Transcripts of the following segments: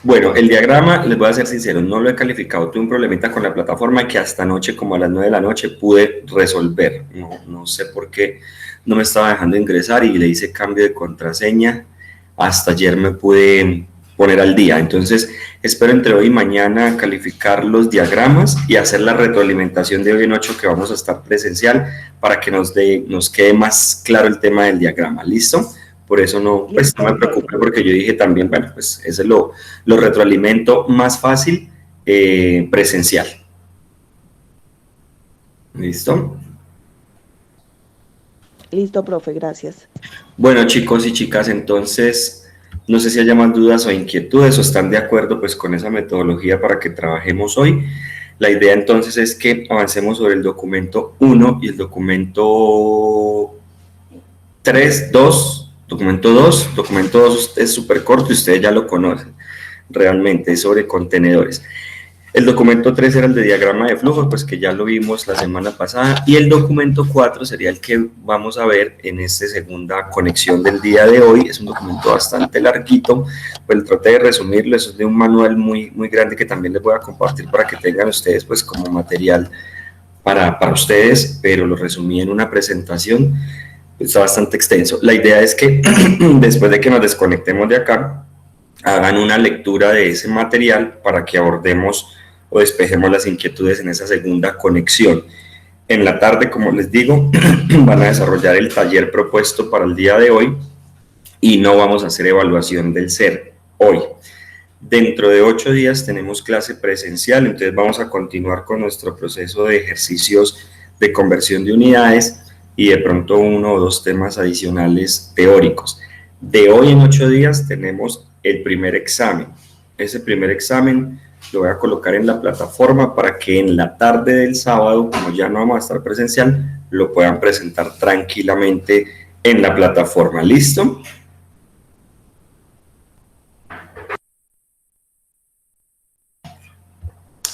Bueno, el diagrama, les voy a ser sincero, no lo he calificado. Tuve un problemita con la plataforma que hasta anoche, como a las 9 de la noche, pude resolver. No sé por qué no me estaba dejando ingresar y le hice cambio de contraseña. Hasta ayer me pude poner al día. Entonces, espero entre hoy y mañana calificar los diagramas y hacer la retroalimentación de hoy en 8 que vamos a estar presencial para que nos quede más claro el tema del diagrama. ¿Listo? Por eso no, pues no Listo, me preocupé, profe. porque yo dije también, bueno, pues ese lo retroalimento más fácil presencial. ¿Listo? Listo, profe, gracias. Bueno, chicos y chicas, entonces, no sé si haya más dudas o inquietudes o están de acuerdo pues con esa metodología para que trabajemos hoy. La idea entonces es que avancemos sobre el documento 1 y el documento 3, 2, documento 2 es súper corto y ustedes ya lo conocen, realmente es sobre contenedores. El documento 3 era el de diagrama de flujo, pues que ya lo vimos la semana pasada, y el documento 4 sería el que vamos a ver en esta segunda conexión del día de hoy. Es un documento bastante larguito, pues traté de resumirlo, eso es de un manual muy grande que también les voy a compartir para que tengan ustedes pues como material para ustedes, pero lo resumí en una presentación, está bastante extenso. La idea es que después de que nos desconectemos de acá, hagan una lectura de ese material para que abordemos o despejemos las inquietudes en esa segunda conexión. En la tarde, como les digo, van a desarrollar el taller propuesto para el día de hoy y no vamos a hacer evaluación del ser hoy. Dentro de 8 días tenemos clase presencial, entonces vamos a continuar con nuestro proceso de ejercicios de conversión de unidades y de pronto 1 o 2 temas adicionales teóricos. De hoy en 8 días tenemos el primer examen. Ese primer examen lo voy a colocar en la plataforma para que en la tarde del sábado, como ya no vamos a estar presencial, lo puedan presentar tranquilamente en la plataforma. ¿Listo?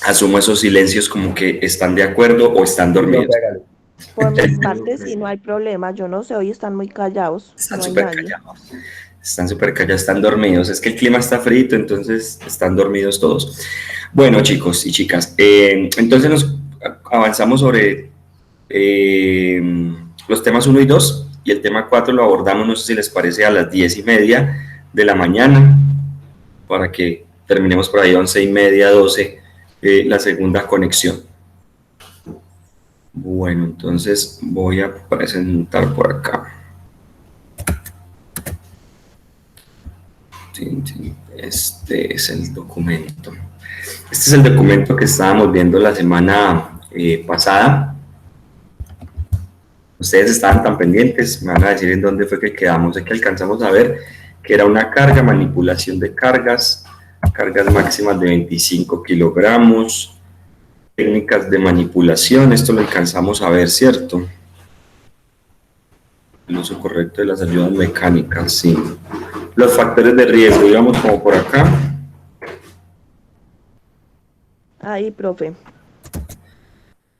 Asumo esos silencios como que están de acuerdo o están Sí, dormidos. profe, hágale. Por mi parte, sí, no hay problema. Yo no sé, hoy están muy callados. Están No hay súper nadie. callados. Están súper callados, están dormidos. Es que el clima está frío, entonces están dormidos todos. Bueno, chicos y chicas, entonces nos avanzamos sobre los temas 1 y 2 y el tema 4 lo abordamos, no sé si les parece, a las 10:30 de la mañana para que terminemos por ahí 11:30, 12, la segunda conexión. Bueno, entonces voy a presentar por acá. Este es el documento. Este es el documento que estábamos viendo la semana pasada. Ustedes estaban tan pendientes, me van a decir en dónde fue que quedamos. Es que alcanzamos a ver que era una carga, manipulación de cargas, cargas máximas de 25 kilogramos, técnicas de manipulación. Esto lo alcanzamos a ver, ¿cierto? El uso correcto de las ayudas mecánicas, sí. Los factores de riesgo, digamos como por acá. Ahí, profe.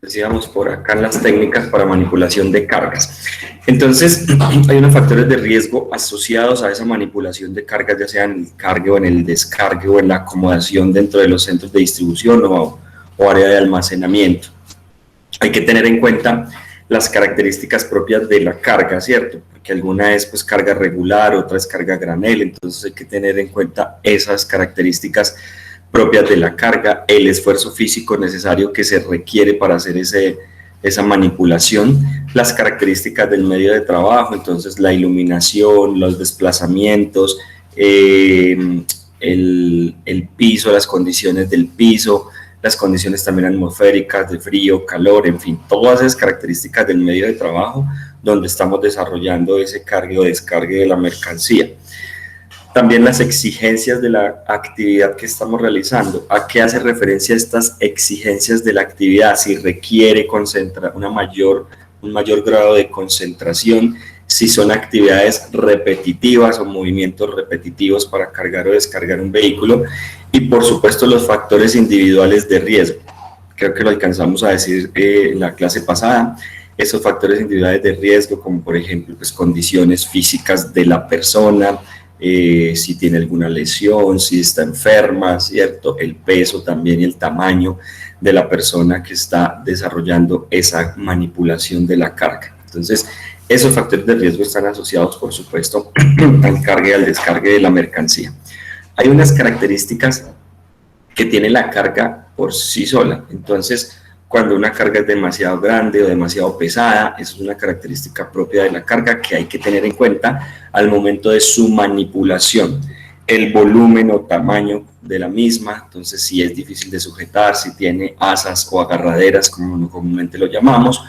Decíamos por acá las técnicas para manipulación de cargas. Entonces, hay unos factores de riesgo asociados a esa manipulación de cargas, ya sea en el cargue o en el descargue o en la acomodación dentro de los centros de distribución o área de almacenamiento. Hay que tener en cuenta las características propias de la carga, ¿cierto? Porque alguna es pues carga regular, otra es carga granel, entonces hay que tener en cuenta esas características propias de la carga, el esfuerzo físico necesario que se requiere para hacer esa manipulación, las características del medio de trabajo, entonces la iluminación, los desplazamientos, el piso, las condiciones del piso, las condiciones también atmosféricas de frío, calor, en fin, todas esas características del medio de trabajo donde estamos desarrollando ese cargue o descargue de la mercancía. También las exigencias de la actividad que estamos realizando. ¿A qué hace referencia estas exigencias de la actividad? Si requiere un mayor grado de concentración, si son actividades repetitivas o movimientos repetitivos para cargar o descargar un vehículo, y por supuesto los factores individuales de riesgo. Creo que lo alcanzamos a decir en la clase pasada. Esos factores individuales de riesgo, como por ejemplo pues, condiciones físicas de la persona, si tiene alguna lesión, si está enferma, ¿cierto? El peso también y el tamaño de la persona que está desarrollando esa manipulación de la carga. Entonces, esos factores de riesgo están asociados, por supuesto, al cargue y al descargue de la mercancía. Hay unas características que tiene la carga por sí sola. Entonces, cuando una carga es demasiado grande o demasiado pesada, eso es una característica propia de la carga que hay que tener en cuenta al momento de su manipulación. El volumen o tamaño de la misma, entonces si es difícil de sujetar, si tiene asas o agarraderas, como comúnmente lo llamamos,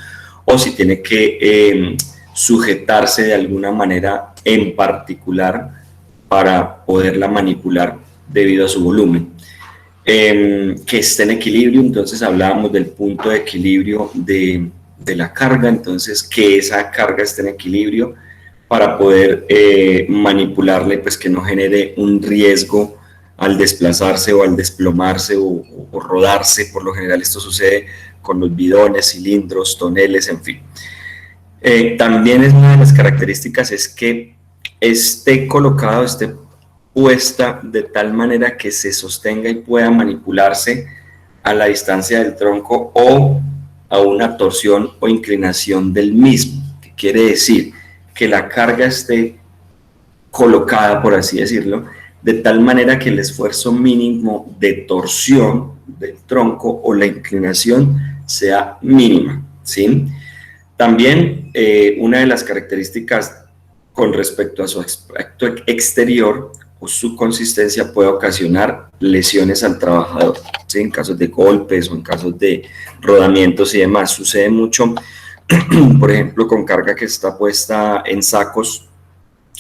o si tiene que sujetarse de alguna manera en particular para poderla manipular debido a su volumen. Que esté en equilibrio, entonces hablábamos del punto de equilibrio de la carga, entonces que esa carga esté en equilibrio para poder manipularle, pues que no genere un riesgo al desplazarse o al desplomarse o rodarse. Por lo general esto sucede con los bidones, cilindros, toneles, en fin. También es una de las características es que esté colocado, esté puesta de tal manera que se sostenga y pueda manipularse a la distancia del tronco o a una torsión o inclinación del mismo. ¿Qué quiere decir? Que la carga esté colocada, por así decirlo, de tal manera que el esfuerzo mínimo de torsión del tronco o la inclinación sea mínima, ¿sí? También una de las características con respecto a su aspecto exterior o su consistencia puede ocasionar lesiones al trabajador, ¿sí? En casos de golpes o en casos de rodamientos y demás. Sucede mucho, por ejemplo, con carga que está puesta en sacos,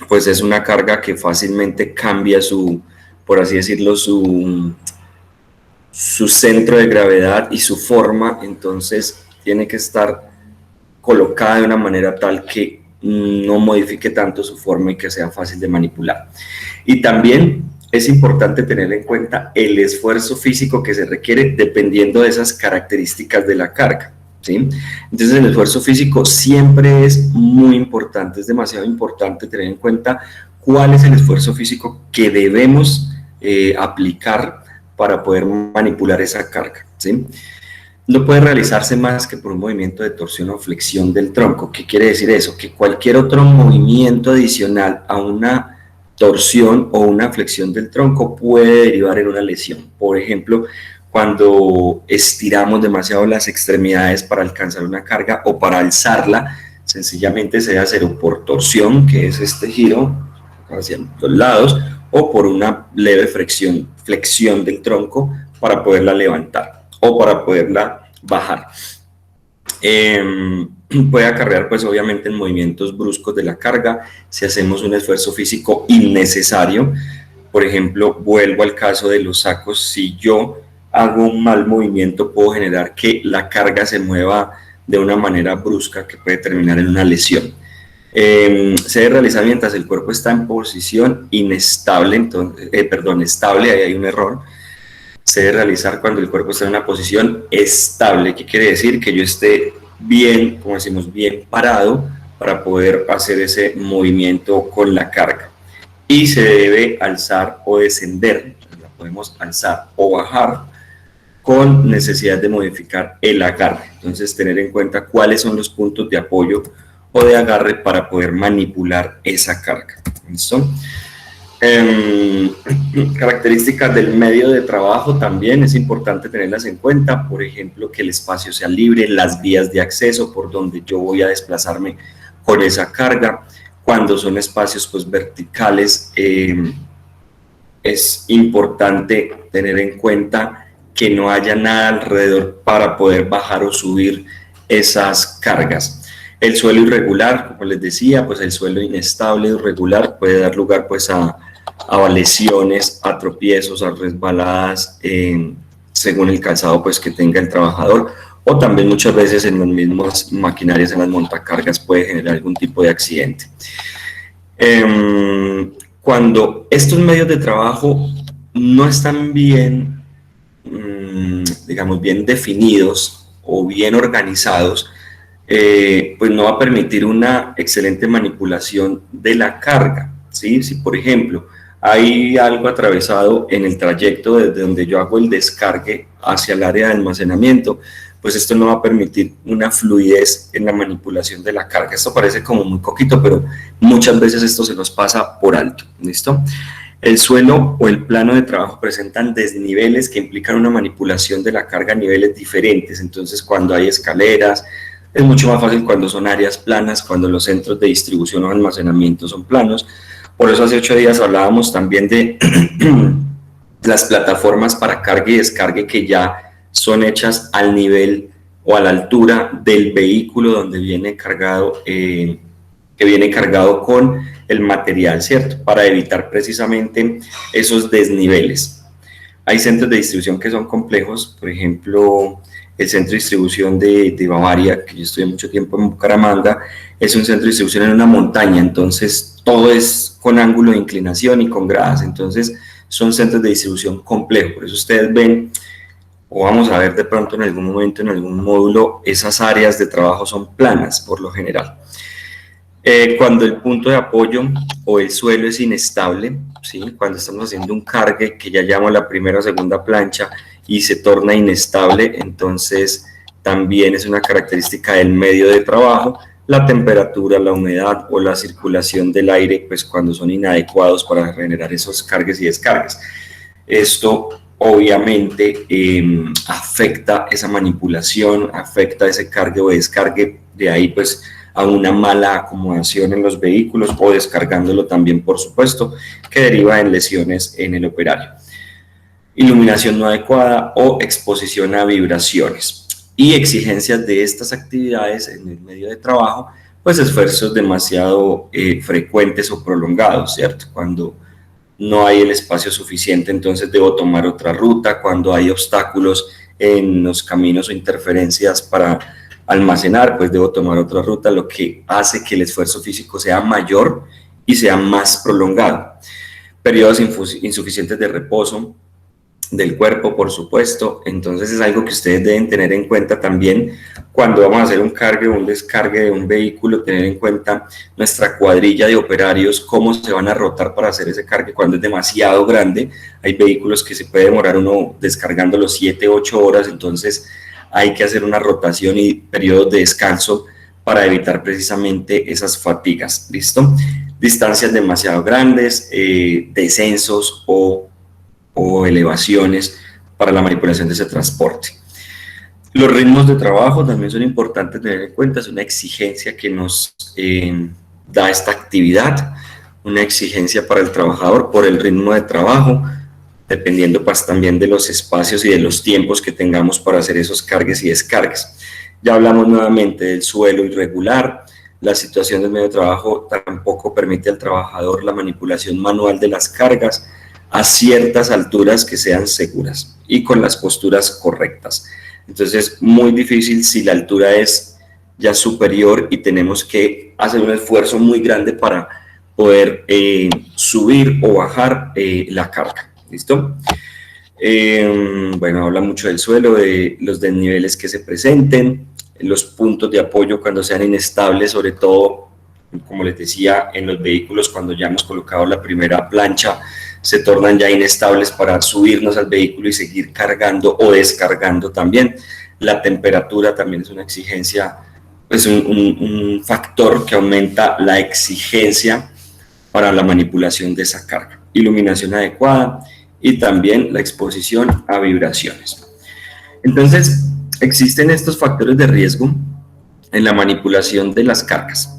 pues es una carga que fácilmente cambia su, por así decirlo, su centro de gravedad y su forma, entonces tiene que estar colocada de una manera tal que no modifique tanto su forma y que sea fácil de manipular. Y también es importante tener en cuenta el esfuerzo físico que se requiere dependiendo de esas características de la carga, ¿sí? Entonces el esfuerzo físico siempre es muy importante, es demasiado importante tener en cuenta cuál es el esfuerzo físico que debemos aplicar para poder manipular esa carga, ¿sí? No puede realizarse más que por un movimiento de torsión o flexión del tronco. ¿Qué quiere decir eso? Que cualquier otro movimiento adicional a una torsión o una flexión del tronco puede derivar en una lesión. Por ejemplo, cuando estiramos demasiado las extremidades para alcanzar una carga o para alzarla, sencillamente se debe hacer por torsión, que es este giro hacia los lados, o por una leve flexión del tronco para poderla levantar o para poderla bajar. Puede acarrear pues obviamente en movimientos bruscos de la carga si hacemos un esfuerzo físico innecesario. Por ejemplo, vuelvo al caso de los sacos. Si yo hago un mal movimiento, puedo generar que la carga se mueva de una manera brusca que puede terminar en una lesión. Se debe realizar mientras el cuerpo está en posición inestable, entonces, estable, ahí hay un error. Se debe realizar cuando el cuerpo está en una posición estable. ¿Qué quiere decir? Que yo esté bien, como decimos, bien parado para poder hacer ese movimiento con la carga. Y se debe alzar o descender, la podemos alzar o bajar con necesidad de modificar el agarre. Entonces, tener en cuenta cuáles son los puntos de apoyo o de agarre para poder manipular esa carga. ¿Listo? Características del medio de trabajo también es importante tenerlas en cuenta. Por ejemplo, que el espacio sea libre, las vías de acceso por donde yo voy a desplazarme con esa carga. Cuando son espacios pues verticales, es importante tener en cuenta que no haya nada alrededor para poder bajar o subir esas cargas. El suelo irregular, como les decía, pues el suelo inestable, irregular, puede dar lugar pues a lesiones, a tropiezos, a resbaladas, según el calzado pues que tenga el trabajador, o también muchas veces en las mismas maquinarias, en las montacargas, puede generar algún tipo de accidente. Cuando estos medios de trabajo no están bien, digamos, bien definidos o bien organizados, pues no va a permitir una excelente manipulación de la carga, ¿sí? Si, por ejemplo, hay algo atravesado en el trayecto desde donde yo hago el descargue hacia el área de almacenamiento, pues esto no va a permitir una fluidez en la manipulación de la carga. Esto parece como muy coquito, pero muchas veces esto se nos pasa por alto, ¿listo? El suelo o el plano de trabajo presentan desniveles que implican una manipulación de la carga a niveles diferentes. Entonces, cuando hay escaleras, es mucho más fácil cuando son áreas planas, cuando los centros de distribución o almacenamiento son planos. Por eso hace 8 días hablábamos también de las plataformas para carga y descargue que ya son hechas al nivel o a la altura del vehículo donde viene cargado, que viene cargado con el material, ¿cierto? Para evitar precisamente esos desniveles. Hay centros de distribución que son complejos, por ejemplo, el centro de distribución de Bavaria, que yo estuve mucho tiempo en Bucaramanga, es un centro de distribución en una montaña, entonces todo es con ángulo de inclinación y con gradas, entonces son centros de distribución complejos, por eso ustedes ven, o vamos a ver de pronto en algún momento, en algún módulo, esas áreas de trabajo son planas por lo general. Cuando el punto de apoyo o el suelo es inestable, ¿sí? Cuando estamos haciendo un cargue que ya llamo la primera o segunda plancha y se torna inestable, entonces también es una característica del medio de trabajo, la temperatura, la humedad o la circulación del aire, pues cuando son inadecuados para generar esos cargues y descargues. Esto obviamente afecta esa manipulación, afecta ese cargue o descargue, de ahí pues a una mala acomodación en los vehículos o descargándolo también, por supuesto, que deriva en lesiones en el operario. Iluminación no adecuada o exposición a vibraciones y exigencias de estas actividades en el medio de trabajo, pues esfuerzos demasiado frecuentes o prolongados, ¿cierto? Cuando no hay el espacio suficiente, entonces debo tomar otra ruta, cuando hay obstáculos en los caminos o interferencias para almacenar, pues debo tomar otra ruta, lo que hace que el esfuerzo físico sea mayor y sea más prolongado. Periodos insuficientes de reposo del cuerpo, por supuesto, entonces es algo que ustedes deben tener en cuenta también cuando vamos a hacer un cargue o un descargue de un vehículo, tener en cuenta nuestra cuadrilla de operarios, cómo se van a rotar para hacer ese cargue cuando es demasiado grande. Hay vehículos que se puede demorar uno descargando los 7, 8 horas, entonces hay que hacer una rotación y periodos de descanso para evitar precisamente esas fatigas, ¿listo? Distancias demasiado grandes, descensos o elevaciones para la manipulación de ese transporte. Los ritmos de trabajo también son importantes tener en cuenta, es una exigencia que nos da esta actividad, una exigencia para el trabajador por el ritmo de trabajo, dependiendo pues también de los espacios y de los tiempos que tengamos para hacer esos cargues y descargues. Ya hablamos nuevamente del suelo irregular, la situación del medio de trabajo tampoco permite al trabajador la manipulación manual de las cargas a ciertas alturas que sean seguras y con las posturas correctas. Entonces, muy difícil si la altura es ya superior y tenemos que hacer un esfuerzo muy grande para poder subir o bajar la carga. ¿Listo? Bueno, habla mucho del suelo, de los desniveles que se presenten, los puntos de apoyo cuando sean inestables, sobre todo, como les decía, en los vehículos cuando ya hemos colocado la primera plancha, se tornan ya inestables para subirnos al vehículo y seguir cargando o descargando también. La temperatura también es una exigencia, pues un factor que aumenta la exigencia para la manipulación de esa carga. Iluminación adecuada y también la exposición a vibraciones. Entonces, existen estos factores de riesgo en la manipulación de las cargas.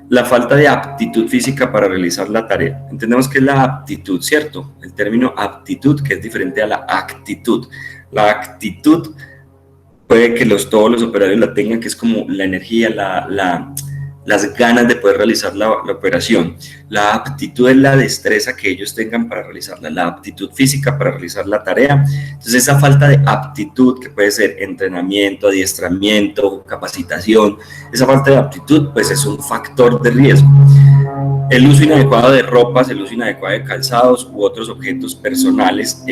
La falta de aptitud física para realizar la tarea. Entendemos que es la aptitud, ¿cierto? El término aptitud, que es diferente a la actitud. La actitud puede que todos los operarios la tengan, que es como la energía, las ganas de poder realizar la operación. La aptitud es la destreza que ellos tengan para realizarla, la aptitud física para realizar la tarea. Entonces, esa falta de aptitud, que puede ser entrenamiento, adiestramiento, capacitación, esa falta de aptitud, pues es un factor de riesgo. El uso inadecuado de ropas, el uso inadecuado de calzados u otros objetos personales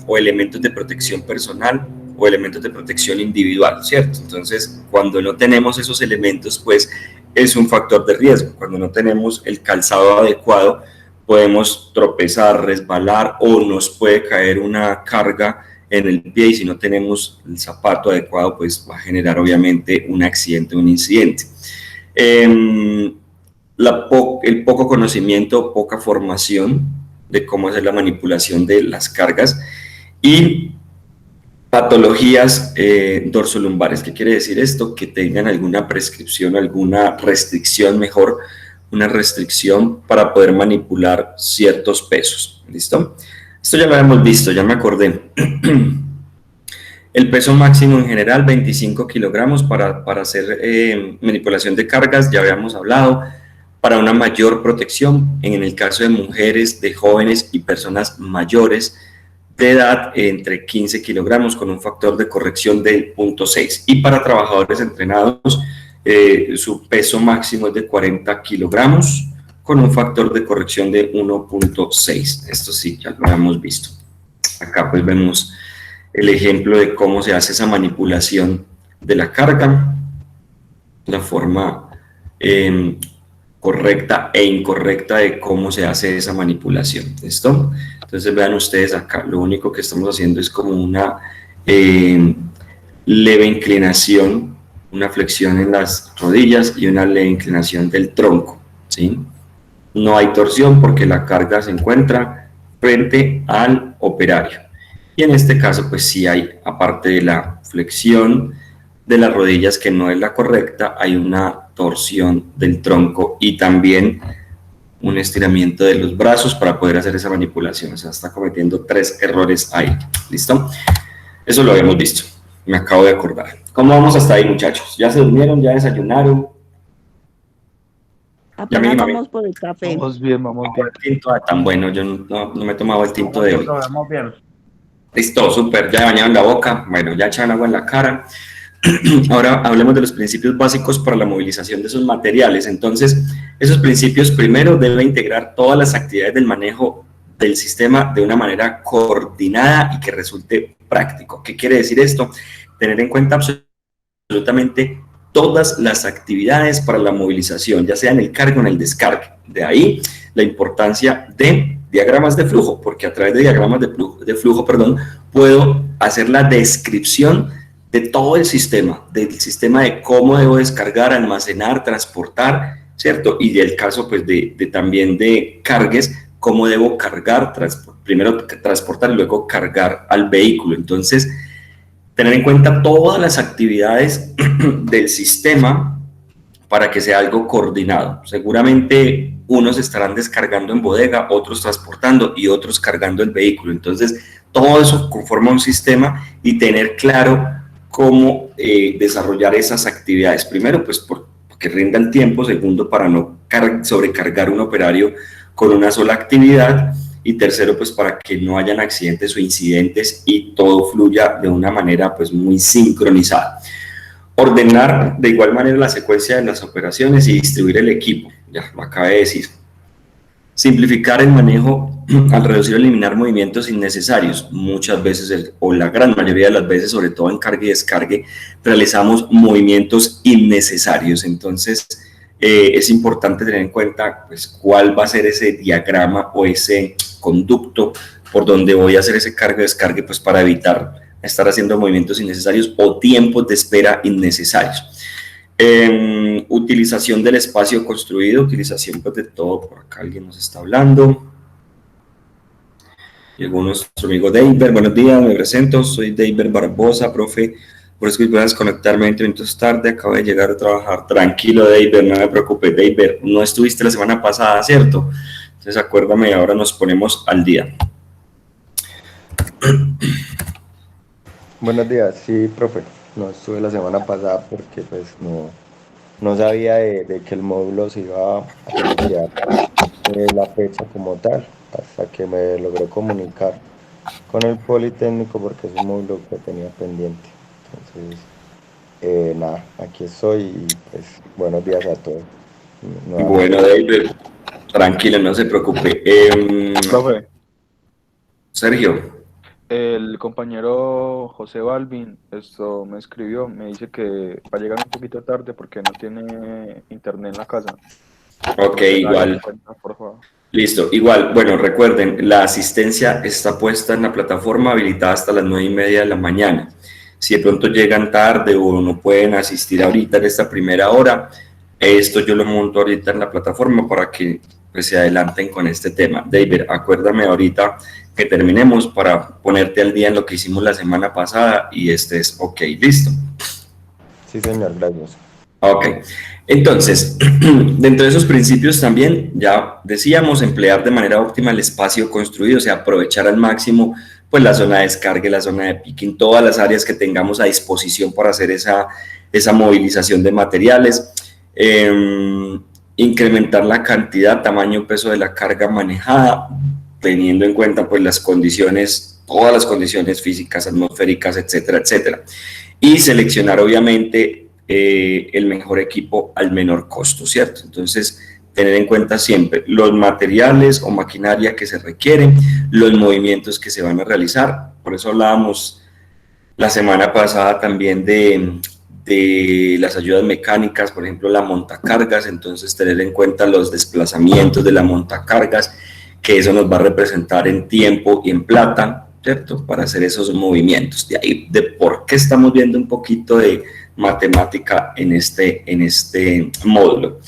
o elementos de protección personal o elementos de protección individual, ¿cierto? Entonces, cuando no tenemos esos elementos, pues es un factor de riesgo. Cuando no tenemos el calzado adecuado, podemos tropezar, resbalar o nos puede caer una carga en el pie y si no tenemos el zapato adecuado, pues va a generar obviamente un accidente, un incidente. El poco conocimiento, poca formación de cómo hacer la manipulación de las cargas y patologías dorsolumbares. ¿Qué quiere decir esto? Que tengan alguna prescripción, alguna restricción, mejor, una restricción para poder manipular ciertos pesos. ¿Listo? Esto ya lo habíamos visto, ya me acordé. El peso máximo en general, 25 kilogramos para hacer manipulación de cargas, ya habíamos hablado, para una mayor protección en el caso de mujeres, de jóvenes y personas mayores de edad entre 15 kilogramos con un factor de corrección de 0.6 y para trabajadores entrenados su peso máximo es de 40 kilogramos con un factor de corrección de 1.6. Esto sí, ya lo habíamos visto. Acá pues vemos el ejemplo de cómo se hace esa manipulación de la carga, la forma correcta e incorrecta de cómo se hace esa manipulación. ¿Listo? Entonces vean ustedes acá, lo único que estamos haciendo es como una leve inclinación, una flexión en las rodillas y una leve inclinación del tronco, ¿sí? No hay torsión porque la carga se encuentra frente al operario. Y en este caso, pues sí hay, aparte de la flexión de las rodillas que no es la correcta, hay una torsión del tronco y también un estiramiento de los brazos para poder hacer esa manipulación. O sea, está cometiendo 3 errores ahí. ¿Listo? Eso lo habíamos visto. Me acabo de acordar. ¿Cómo vamos hasta ahí, muchachos? ¿Ya se durmieron? ¿Ya desayunaron? Ya Apenas vamos por el café. Vamos bien, vamos bien. El tinto tan bueno, yo no me he tomado el tinto de hoy. Vamos bien. Listo, súper, ya bañaron la boca, bueno, ya echan agua en la cara. Ahora hablemos de los principios básicos para la movilización de esos materiales. Entonces, esos principios primero deben integrar todas las actividades del manejo del sistema de una manera coordinada y que resulte práctico. ¿Qué quiere decir esto? Tener en cuenta absolutamente todas las actividades para la movilización, ya sea en el cargue o en el descargue. De ahí la importancia de diagramas de flujo, porque a través de diagramas de flujo, puedo hacer la descripción de todo el sistema, del sistema de cómo debo descargar, almacenar, transportar, ¿cierto? Y del caso, pues, también de cargues, cómo debo cargar, primero transportar y luego cargar al vehículo. Entonces, tener en cuenta todas las actividades del sistema para que sea algo coordinado. Seguramente unos estarán descargando en bodega, otros transportando y otros cargando el vehículo. Entonces, todo eso conforma un sistema y tener claro cómo desarrollar esas actividades. Primero, pues porque rinda el tiempo. Segundo, para no sobrecargar un operario con una sola actividad. Y tercero, pues para que no hayan accidentes o incidentes y todo fluya de una manera pues muy sincronizada. Ordenar de igual manera la secuencia de las operaciones y distribuir el equipo, ya lo acabé de decir. Simplificar el manejo al reducir o eliminar movimientos innecesarios. Muchas veces, o la gran mayoría de las veces, sobre todo en carga y descargue, realizamos movimientos innecesarios. Entonces, es importante tener en cuenta pues, cuál va a ser ese diagrama o ese conducto por donde voy a hacer ese carga y descargue pues, para evitar estar haciendo movimientos innecesarios o tiempos de espera innecesarios. Utilización del espacio construido, utilización pues, de todo. Por acá alguien nos está hablando. Llegó nuestro amigo Deiber. Buenos días, me presento, soy Deiber Barbosa, profe. Por eso que puedas conectarme 20 minutos tarde, acabo de llegar a trabajar. Tranquilo, Deiber, no me preocupes, Deiber. No estuviste la semana pasada, ¿cierto? Entonces acuérdame, ahora nos ponemos al día. Buenos días, sí, profe. No estuve la semana pasada porque pues no sabía de que el módulo se iba a iniciar la fecha como tal, hasta que me logré comunicar con el Politécnico porque es un módulo que tenía pendiente. Entonces, nada, aquí estoy y pues buenos días a todos. Bueno, David, tranquilo, no se preocupe. Profe, Sergio. el compañero José Balvin me escribió, me dice que va a llegar un poquito tarde porque no tiene internet en la casa. Ok, Hagan igual. cuenta, por favor. Listo, igual, bueno, recuerden, la asistencia está puesta en la plataforma habilitada hasta las 9:30 de la mañana. Si de pronto llegan tarde o no pueden asistir ahorita en esta primera hora, esto yo lo monto ahorita en la plataforma para que pues, se adelanten con este tema. David, acuérdame ahorita que terminemos para ponerte al día en lo que hicimos la semana pasada y este es ok, listo. Sí, señor, gracias. Ok, entonces, dentro de esos principios también, ya decíamos, emplear de manera óptima el espacio construido, o sea, aprovechar al máximo pues la zona de descarga, la zona de picking, todas las áreas que tengamos a disposición para hacer esa movilización de materiales, incrementar la cantidad, tamaño, peso de la carga manejada, teniendo en cuenta pues las condiciones, todas las condiciones físicas, atmosféricas, etcétera, etcétera, y seleccionar obviamente el mejor equipo al menor costo, ¿cierto? Entonces, tener en cuenta siempre los materiales o maquinaria que se requieren, los movimientos que se van a realizar. Por eso hablábamos la semana pasada también de las ayudas mecánicas, por ejemplo, la montacargas, entonces tener en cuenta los desplazamientos de la montacargas, que eso nos va a representar en tiempo y en plata, ¿cierto? Para hacer esos movimientos. De ahí, de por qué estamos viendo un poquito de matemática en este módulo.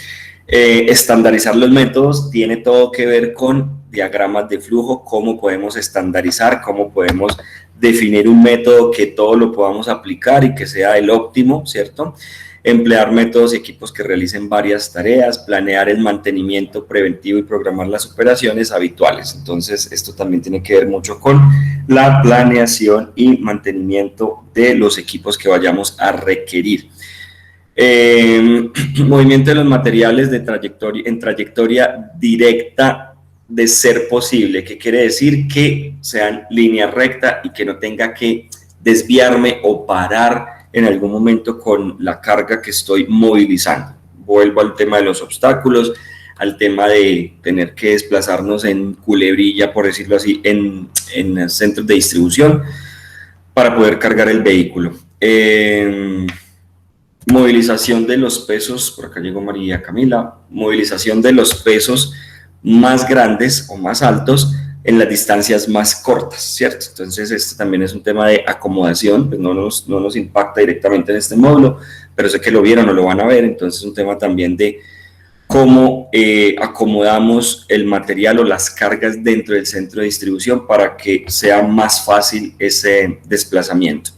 Estandarizar los métodos tiene todo que ver con diagramas de flujo, cómo podemos estandarizar, cómo podemos definir un método que todo lo podamos aplicar y que sea el óptimo, ¿cierto? Emplear métodos y equipos que realicen varias tareas, planear el mantenimiento preventivo y programar las operaciones habituales. Entonces, esto también tiene que ver mucho con la planeación y mantenimiento de los equipos que vayamos a requerir. Movimiento de los materiales en trayectoria directa de ser posible, que quiere decir que sean línea recta y que no tenga que desviarme o parar en algún momento con la carga que estoy movilizando. Vuelvo al tema de los obstáculos, al tema de tener que desplazarnos en culebrilla, por decirlo así, en centros de distribución para poder cargar el vehículo. Movilización de los pesos, por acá llegó María Camila, movilización de los pesos más grandes o más altos en las distancias más cortas, ¿cierto? Entonces, este también es un tema de acomodación, pues no nos impacta directamente en este módulo, pero sé que lo vieron o lo van a ver, entonces es un tema también de cómo acomodamos el material o las cargas dentro del centro de distribución para que sea más fácil ese desplazamiento.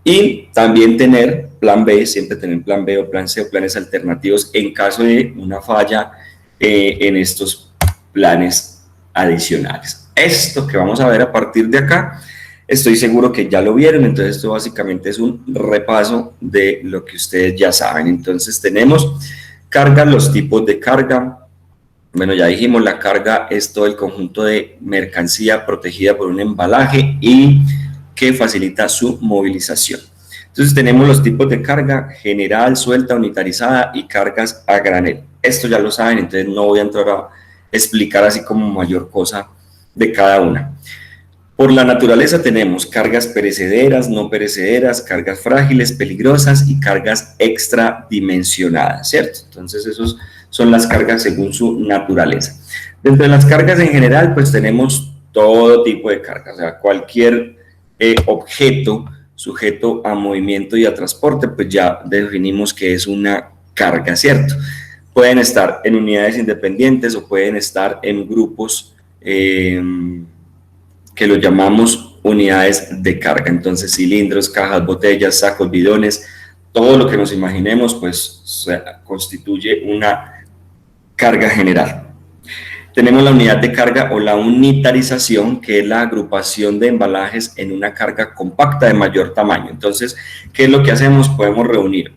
Y también tener plan B, siempre tener plan B o plan C o planes alternativos en caso de una falla en estos planes adicionales. Esto que vamos a ver a partir de acá, estoy seguro que ya lo vieron, entonces esto básicamente es un repaso de lo que ustedes ya saben. Entonces tenemos carga, los tipos de carga. Bueno, ya dijimos, la carga es todo el conjunto de mercancía protegida por un embalaje y que facilita su movilización. Entonces tenemos los tipos de carga: general, suelta, unitarizada y cargas a granel. Esto ya lo saben, entonces no voy a entrar a explicar así como mayor cosa de cada una. Por la naturaleza tenemos cargas perecederas, no perecederas, cargas frágiles, peligrosas y cargas extradimensionadas, ¿cierto? Entonces esos son las cargas según su naturaleza. Dentro de las cargas en general, pues tenemos todo tipo de cargas, o sea, cualquier objeto sujeto a movimiento y a transporte, pues ya definimos que es una carga, ¿cierto? Pueden estar en unidades independientes o pueden estar en grupos que lo llamamos unidades de carga. Entonces, cilindros, cajas, botellas, sacos, bidones, todo lo que nos imaginemos, pues constituye una carga general. Tenemos la unidad de carga o la unitarización, que es la agrupación de embalajes en una carga compacta de mayor tamaño. Entonces, ¿qué es lo que hacemos? Podemos reunir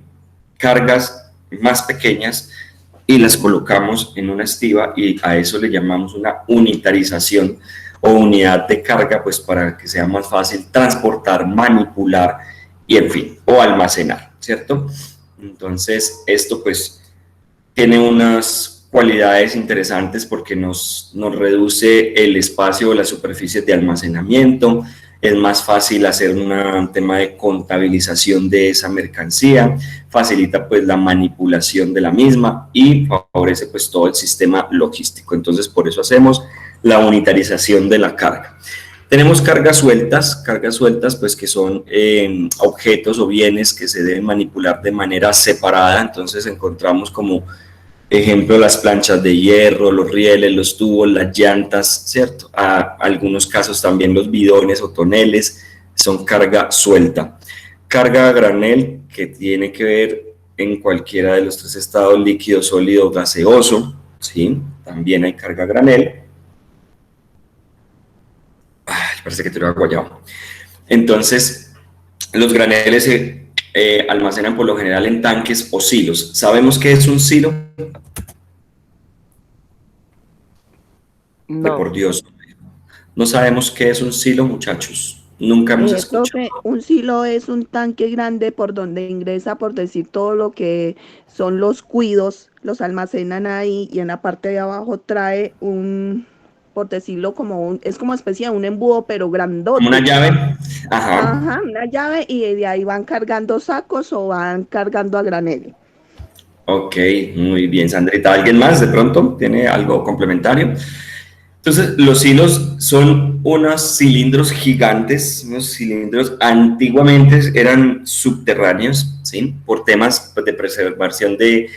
cargas más pequeñas y las colocamos en una estiba y a eso le llamamos una unitarización o unidad de carga, pues para que sea más fácil transportar, manipular y en fin, o almacenar, ¿cierto? Entonces, esto pues tiene unas cualidades interesantes porque nos reduce el espacio o las superficies de almacenamiento, es más fácil hacer un tema de contabilización de esa mercancía, facilita pues la manipulación de la misma y favorece pues todo el sistema logístico. Entonces por eso hacemos la unitarización de la carga. Tenemos cargas sueltas pues que son objetos o bienes que se deben manipular de manera separada. Entonces encontramos como ejemplo las planchas de hierro, los rieles, los tubos, las llantas, ¿cierto? Algunos casos también los bidones o toneles son carga suelta. Carga a granel, que tiene que ver en cualquiera de los tres estados, líquido, sólido, gaseoso, ¿sí? También hay carga a granel. Ay, parece que tengo guayabo. Entonces, los graneles se almacenan por lo general en tanques o silos. ¿Sabemos qué es un silo? No. Por Dios. No sabemos qué es un silo, muchachos. Nunca hemos escuchado. Profe, un silo es un tanque grande por donde ingresa, por decir, todo lo que son los cuidos, los almacenan ahí y en la parte de abajo trae un, por decirlo, es como especie de un embudo, pero grandote. Como una llave. Ajá. Ajá, una llave y de ahí van cargando sacos o van cargando a granel. Ok, muy bien, Sandrita. ¿Alguien más de pronto tiene algo complementario? Entonces, los silos son unos cilindros gigantes, unos cilindros antiguamente eran subterráneos, ¿sí? Por temas pues, de preservación de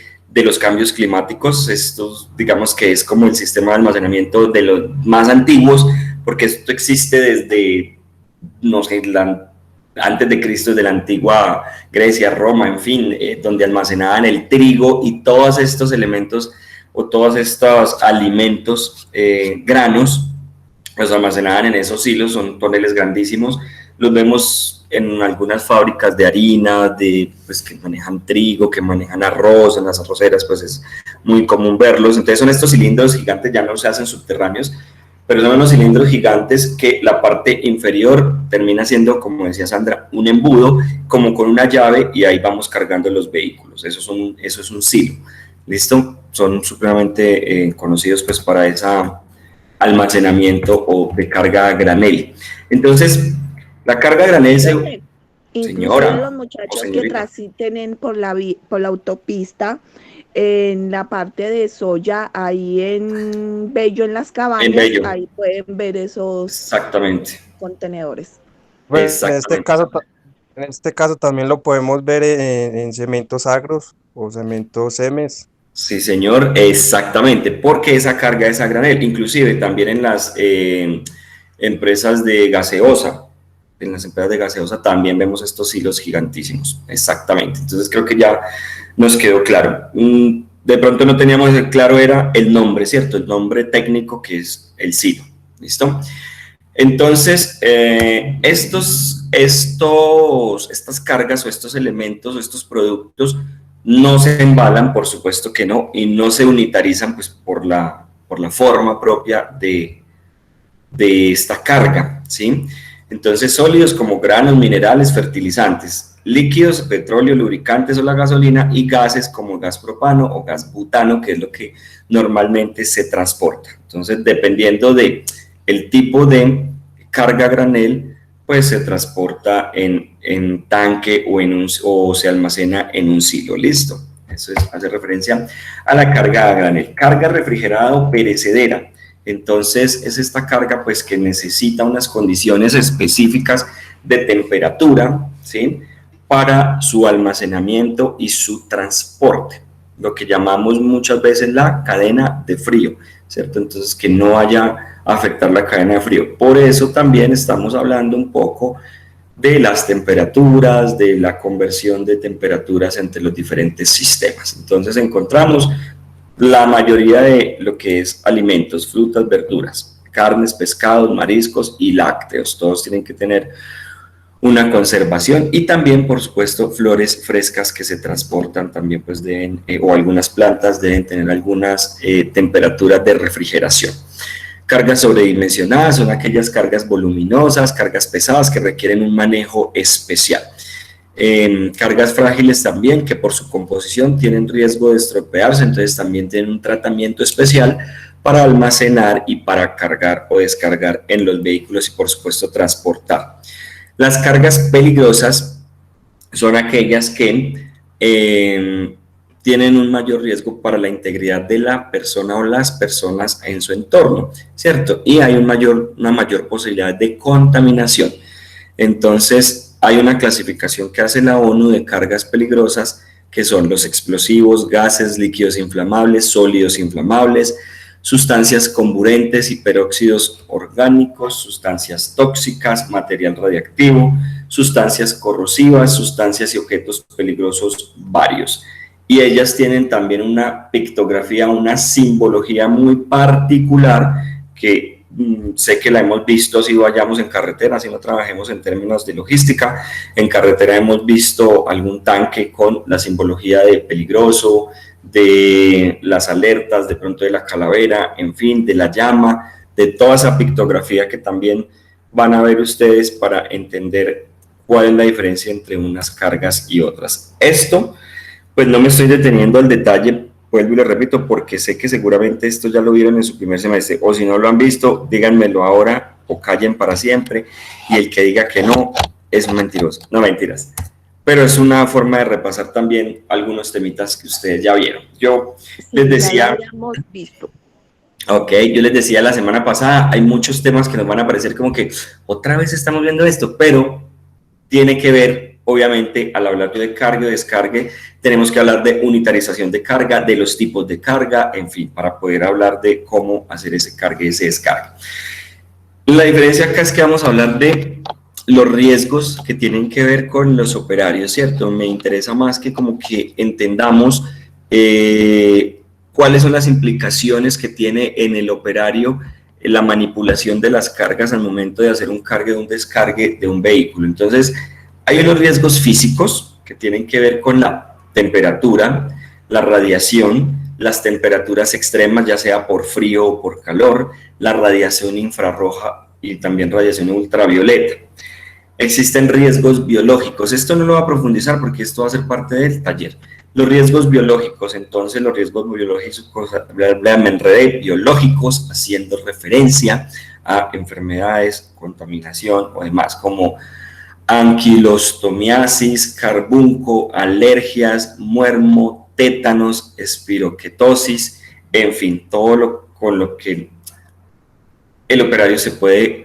los cambios climáticos. Estos, digamos que es como el sistema de almacenamiento de los más antiguos, porque esto existe desde, no sé, antes de Cristo, de la antigua Grecia, Roma, en fin, donde almacenaban el trigo y todos estos elementos o todos estos alimentos, granos, los almacenaban en esos silos. Son toneles grandísimos, los vemos en algunas fábricas de harina, pues, que manejan trigo, que manejan arroz, en las arroceras pues es muy común verlos. Entonces son estos cilindros gigantes, ya no se hacen subterráneos, pero son unos cilindros gigantes que la parte inferior termina siendo, como decía Sandra, un embudo, como con una llave, y ahí vamos cargando los vehículos. Eso es un silo. ¿Listo? Son supremamente conocidos pues para ese almacenamiento o de carga a granel. Entonces, la carga a granel Inclusive señora los o muchachos que señorita, transiten por la autopista, en la parte de Soya, ahí en Bello, en las cabañas, en Bello, ahí pueden ver esos exactamente, contenedores. Pues exactamente. en este caso también lo podemos ver en cementos agros o cementos semes. Sí, señor, exactamente, porque esa carga es a granel, inclusive también en las empresas de gaseosa. En las empresas de gaseosa también vemos estos hilos gigantísimos, exactamente. Entonces creo que ya nos quedó claro. De pronto no teníamos claro, era el nombre, ¿cierto? El nombre técnico, que es el silo, ¿listo? Entonces, estas cargas o estos elementos o estos productos no se embalan, por supuesto que no, y no se unitarizan pues por la forma propia de esta carga, ¿sí? Entonces, sólidos como granos, minerales, fertilizantes, líquidos, petróleo, lubricantes o la gasolina, y gases como gas propano o gas butano, que es lo que normalmente se transporta. Entonces, dependiendo de el tipo de carga a granel, pues se transporta en tanque o se almacena en un silo. Listo. Eso hace referencia a la carga a granel. Carga refrigerada o perecedera. Entonces es esta carga pues que necesita unas condiciones específicas de temperatura, ¿sí? Para su almacenamiento y su transporte, lo que llamamos muchas veces la cadena de frío, ¿cierto? Entonces que no vaya a afectar la cadena de frío. Por eso también estamos hablando un poco de las temperaturas, de la conversión de temperaturas entre los diferentes sistemas. Entonces encontramos la mayoría de lo que es alimentos, frutas, verduras, carnes, pescados, mariscos y lácteos. Todos tienen que tener una conservación, y también, por supuesto, flores frescas que se transportan también pues deben, o algunas plantas deben tener algunas temperaturas de refrigeración. Cargas sobredimensionadas son aquellas cargas voluminosas, cargas pesadas que requieren un manejo especial. Cargas frágiles también, que por su composición tienen riesgo de estropearse, entonces también tienen un tratamiento especial para almacenar y para cargar o descargar en los vehículos y por supuesto transportar. Las cargas peligrosas son aquellas que tienen un mayor riesgo para la integridad de la persona o las personas en su entorno, ¿cierto? Y hay una mayor posibilidad de contaminación. Entonces, hay una clasificación que hace la ONU de cargas peligrosas, que son los explosivos, gases, líquidos inflamables, sólidos inflamables, sustancias comburentes y peróxidos orgánicos, sustancias tóxicas, material radiactivo, sustancias corrosivas, sustancias y objetos peligrosos varios. Y ellas tienen también una pictografía, una simbología muy particular que sé que la hemos visto si vayamos en carretera, si no trabajemos en términos de logística. En carretera hemos visto algún tanque con la simbología de peligroso, de las alertas, de pronto de la calavera, en fin, de la llama, de toda esa pictografía que también van a ver ustedes para entender cuál es la diferencia entre unas cargas y otras. Esto, pues no me estoy deteniendo al detalle, vuelvo y lo repito, porque sé que seguramente esto ya lo vieron en su primer semestre, o si no lo han visto, díganmelo ahora o callen para siempre, y el que diga que no, es un mentiroso. No, mentiras. Pero es una forma de repasar también algunos temitas que ustedes ya vieron. Yo les decía... Ya lo habíamos visto. Ok, yo les decía la semana pasada, hay muchos temas que nos van a parecer como que otra vez estamos viendo esto, pero tiene que ver, obviamente, al hablar de carga y descargue, tenemos que hablar de unitarización de carga, de los tipos de carga, en fin, para poder hablar de cómo hacer ese cargue y ese descargue. La diferencia acá es que vamos a hablar de los riesgos que tienen que ver con los operarios, ¿cierto? Me interesa más que como que entendamos cuáles son las implicaciones que tiene en el operario la manipulación de las cargas al momento de hacer un cargue o un descargue de un vehículo. Entonces, hay unos riesgos físicos que tienen que ver con la temperatura, la radiación, las temperaturas extremas, ya sea por frío o por calor, la radiación infrarroja y también radiación ultravioleta. Existen riesgos biológicos. Esto no lo voy a profundizar porque esto va a ser parte del taller. Los riesgos biológicos, entonces los riesgos biológicos, me enredé, biológicos, haciendo referencia a enfermedades, contaminación o demás, como anquilostomiasis, carbunco, alergias, muermo, tétanos, espiroquetosis, en fin, todo lo con lo que el operario se puede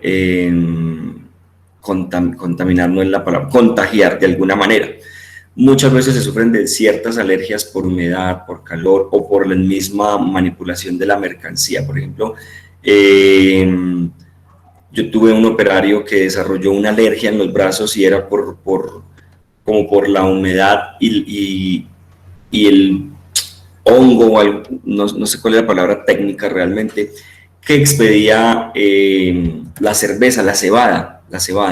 contaminar, no es la palabra, contagiar de alguna manera. Muchas veces se sufren de ciertas alergias por humedad, por calor o por la misma manipulación de la mercancía. Por ejemplo, yo tuve un operario que desarrolló una alergia en los brazos y era como por la humedad y el hongo, no sé cuál es la palabra técnica realmente, que expedía la cerveza, la cebada.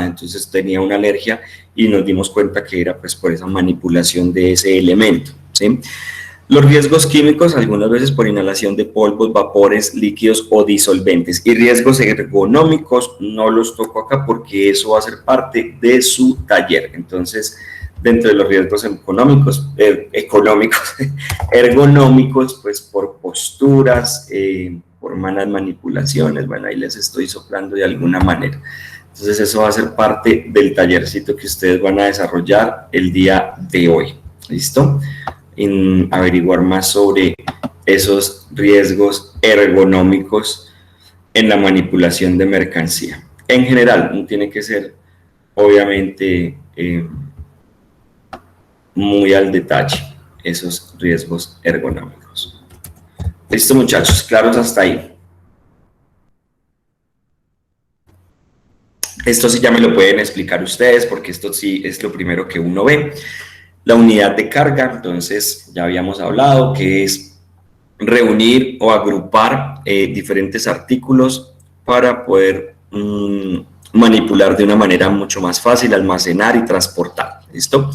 Entonces tenía una alergia y nos dimos cuenta que era pues por esa manipulación de ese elemento, ¿sí? Los riesgos químicos, algunas veces por inhalación de polvos, vapores, líquidos o disolventes. Y riesgos ergonómicos, no los toco acá porque eso va a ser parte de su taller. Entonces, dentro de los riesgos ergonómicos, pues por posturas, por malas manipulaciones, bueno, ahí les estoy soplando de alguna manera. Entonces eso va a ser parte del tallercito que ustedes van a desarrollar el día de hoy, ¿listo? En averiguar más sobre esos riesgos ergonómicos en la manipulación de mercancía. En general, no tiene que ser, obviamente, muy al detalle esos riesgos ergonómicos. ¿Listo, muchachos? ¿Claros hasta ahí? Esto sí ya me lo pueden explicar ustedes porque esto sí es lo primero que uno ve. La unidad de carga, entonces ya habíamos hablado que es reunir o agrupar diferentes artículos para poder manipular de una manera mucho más fácil, almacenar y transportar. ¿Listo?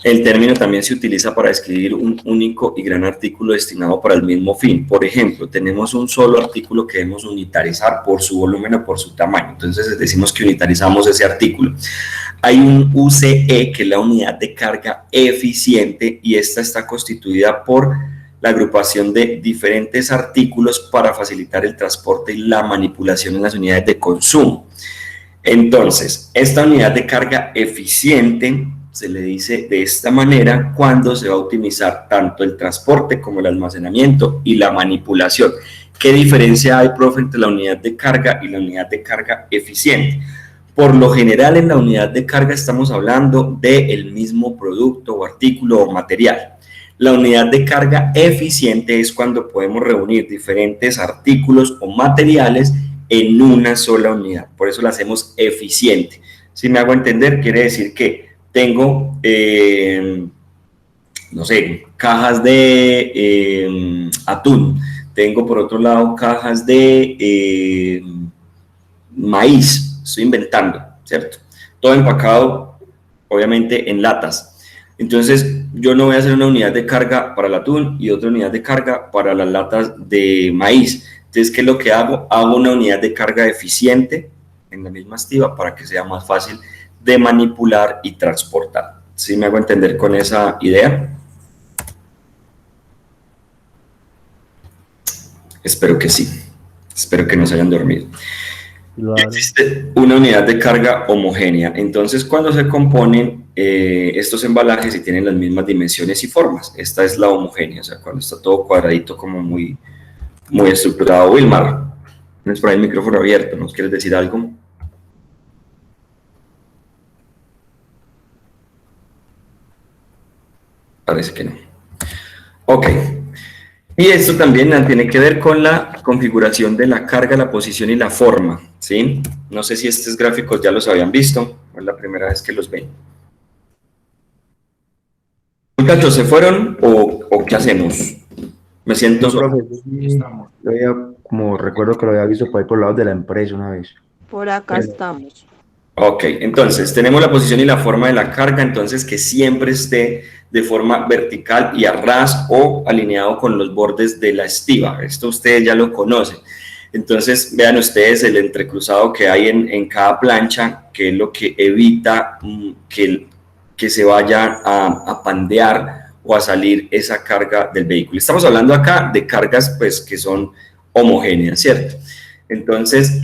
El término también se utiliza para describir un único y gran artículo destinado para el mismo fin. Por ejemplo, tenemos un solo artículo que debemos unitarizar por su volumen o por su tamaño. Entonces decimos que unitarizamos ese artículo. Hay un UCE, que es la unidad de carga eficiente, y esta está constituida por la agrupación de diferentes artículos para facilitar el transporte y la manipulación en las unidades de consumo. Entonces, esta unidad de carga eficiente se le dice de esta manera cuando se va a optimizar tanto el transporte como el almacenamiento y la manipulación. ¿Qué diferencia hay, profe, entre la unidad de carga y la unidad de carga eficiente? Por lo general, en la unidad de carga estamos hablando del mismo producto o artículo o material. La unidad de carga eficiente es cuando podemos reunir diferentes artículos o materiales en una sola unidad. Por eso la hacemos eficiente. Si me hago entender, quiere decir que tengo, no sé, cajas de atún. Tengo por otro lado cajas de maíz. Estoy inventando, ¿cierto? Todo empacado, obviamente, en latas. Entonces, yo no voy a hacer una unidad de carga para el atún y otra unidad de carga para las latas de maíz. Entonces, ¿qué es lo que hago? Hago una unidad de carga eficiente en la misma estiba para que sea más fácil de manipular y transportar. ¿Sí me hago entender con esa idea? Espero que sí. Espero que no se hayan dormido. Existe una unidad de carga homogénea. Entonces, cuando se componen estos embalajes y tienen las mismas dimensiones y formas, esta es la homogénea, o sea, cuando está todo cuadradito como muy estructurado. Wilmar, tienes por ahí el micrófono abierto, ¿nos quieres decir algo? Parece que no. Ok. Y esto también tiene que ver con la configuración de la carga, la posición y la forma, ¿sí? No sé si estos gráficos ya los habían visto, o es la primera vez que los ven. Muchachos, ¿se fueron o qué hacemos? Me siento solo. Profe, como recuerdo que lo había visto por ahí por el lado de la empresa una vez. Por acá estamos. Ok, entonces tenemos la posición y la forma de la carga, entonces que siempre esté de forma vertical y a ras o alineado con los bordes de la estiba. Esto ustedes ya lo conocen. Entonces vean ustedes el entrecruzado que hay en cada plancha, que es lo que evita que se vaya a pandear o a salir esa carga del vehículo. Estamos hablando acá de cargas pues que son homogéneas, ¿cierto? Entonces,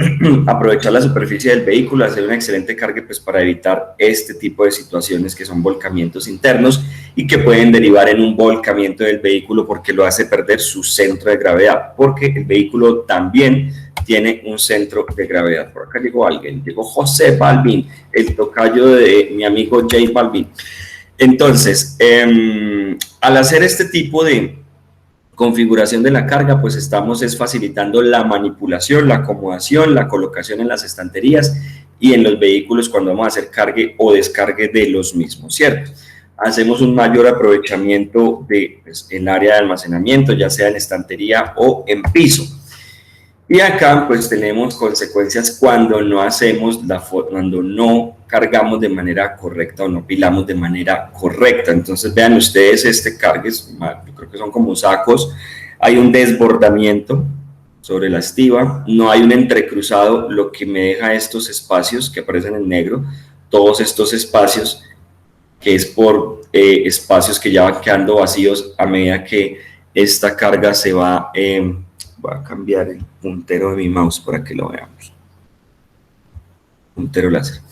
aprovechar la superficie del vehículo, hacer una excelente carga pues, para evitar este tipo de situaciones que son volcamientos internos y que pueden derivar en un volcamiento del vehículo porque lo hace perder su centro de gravedad, porque el vehículo también tiene un centro de gravedad. Por acá llegó alguien, llegó José Balvin, el tocayo de mi amigo J Balvin. Entonces, al hacer este tipo de configuración de la carga, pues estamos facilitando la manipulación, la acomodación, la colocación en las estanterías y en los vehículos cuando vamos a hacer cargue o descargue de los mismos, ¿cierto? Hacemos un mayor aprovechamiento de el área de almacenamiento, ya sea en estantería o en piso. Y acá pues tenemos consecuencias cuando no cuando no cargamos de manera correcta o no pilamos de manera correcta. Entonces vean ustedes este cargue, yo creo que son como sacos, hay un desbordamiento sobre la estiba, no hay un entrecruzado, lo que me deja estos espacios que aparecen en negro, todos estos espacios, que es por espacios que ya van quedando vacíos a medida que esta carga se va... voy a cambiar el puntero de mi mouse para que lo veamos. Puntero láser.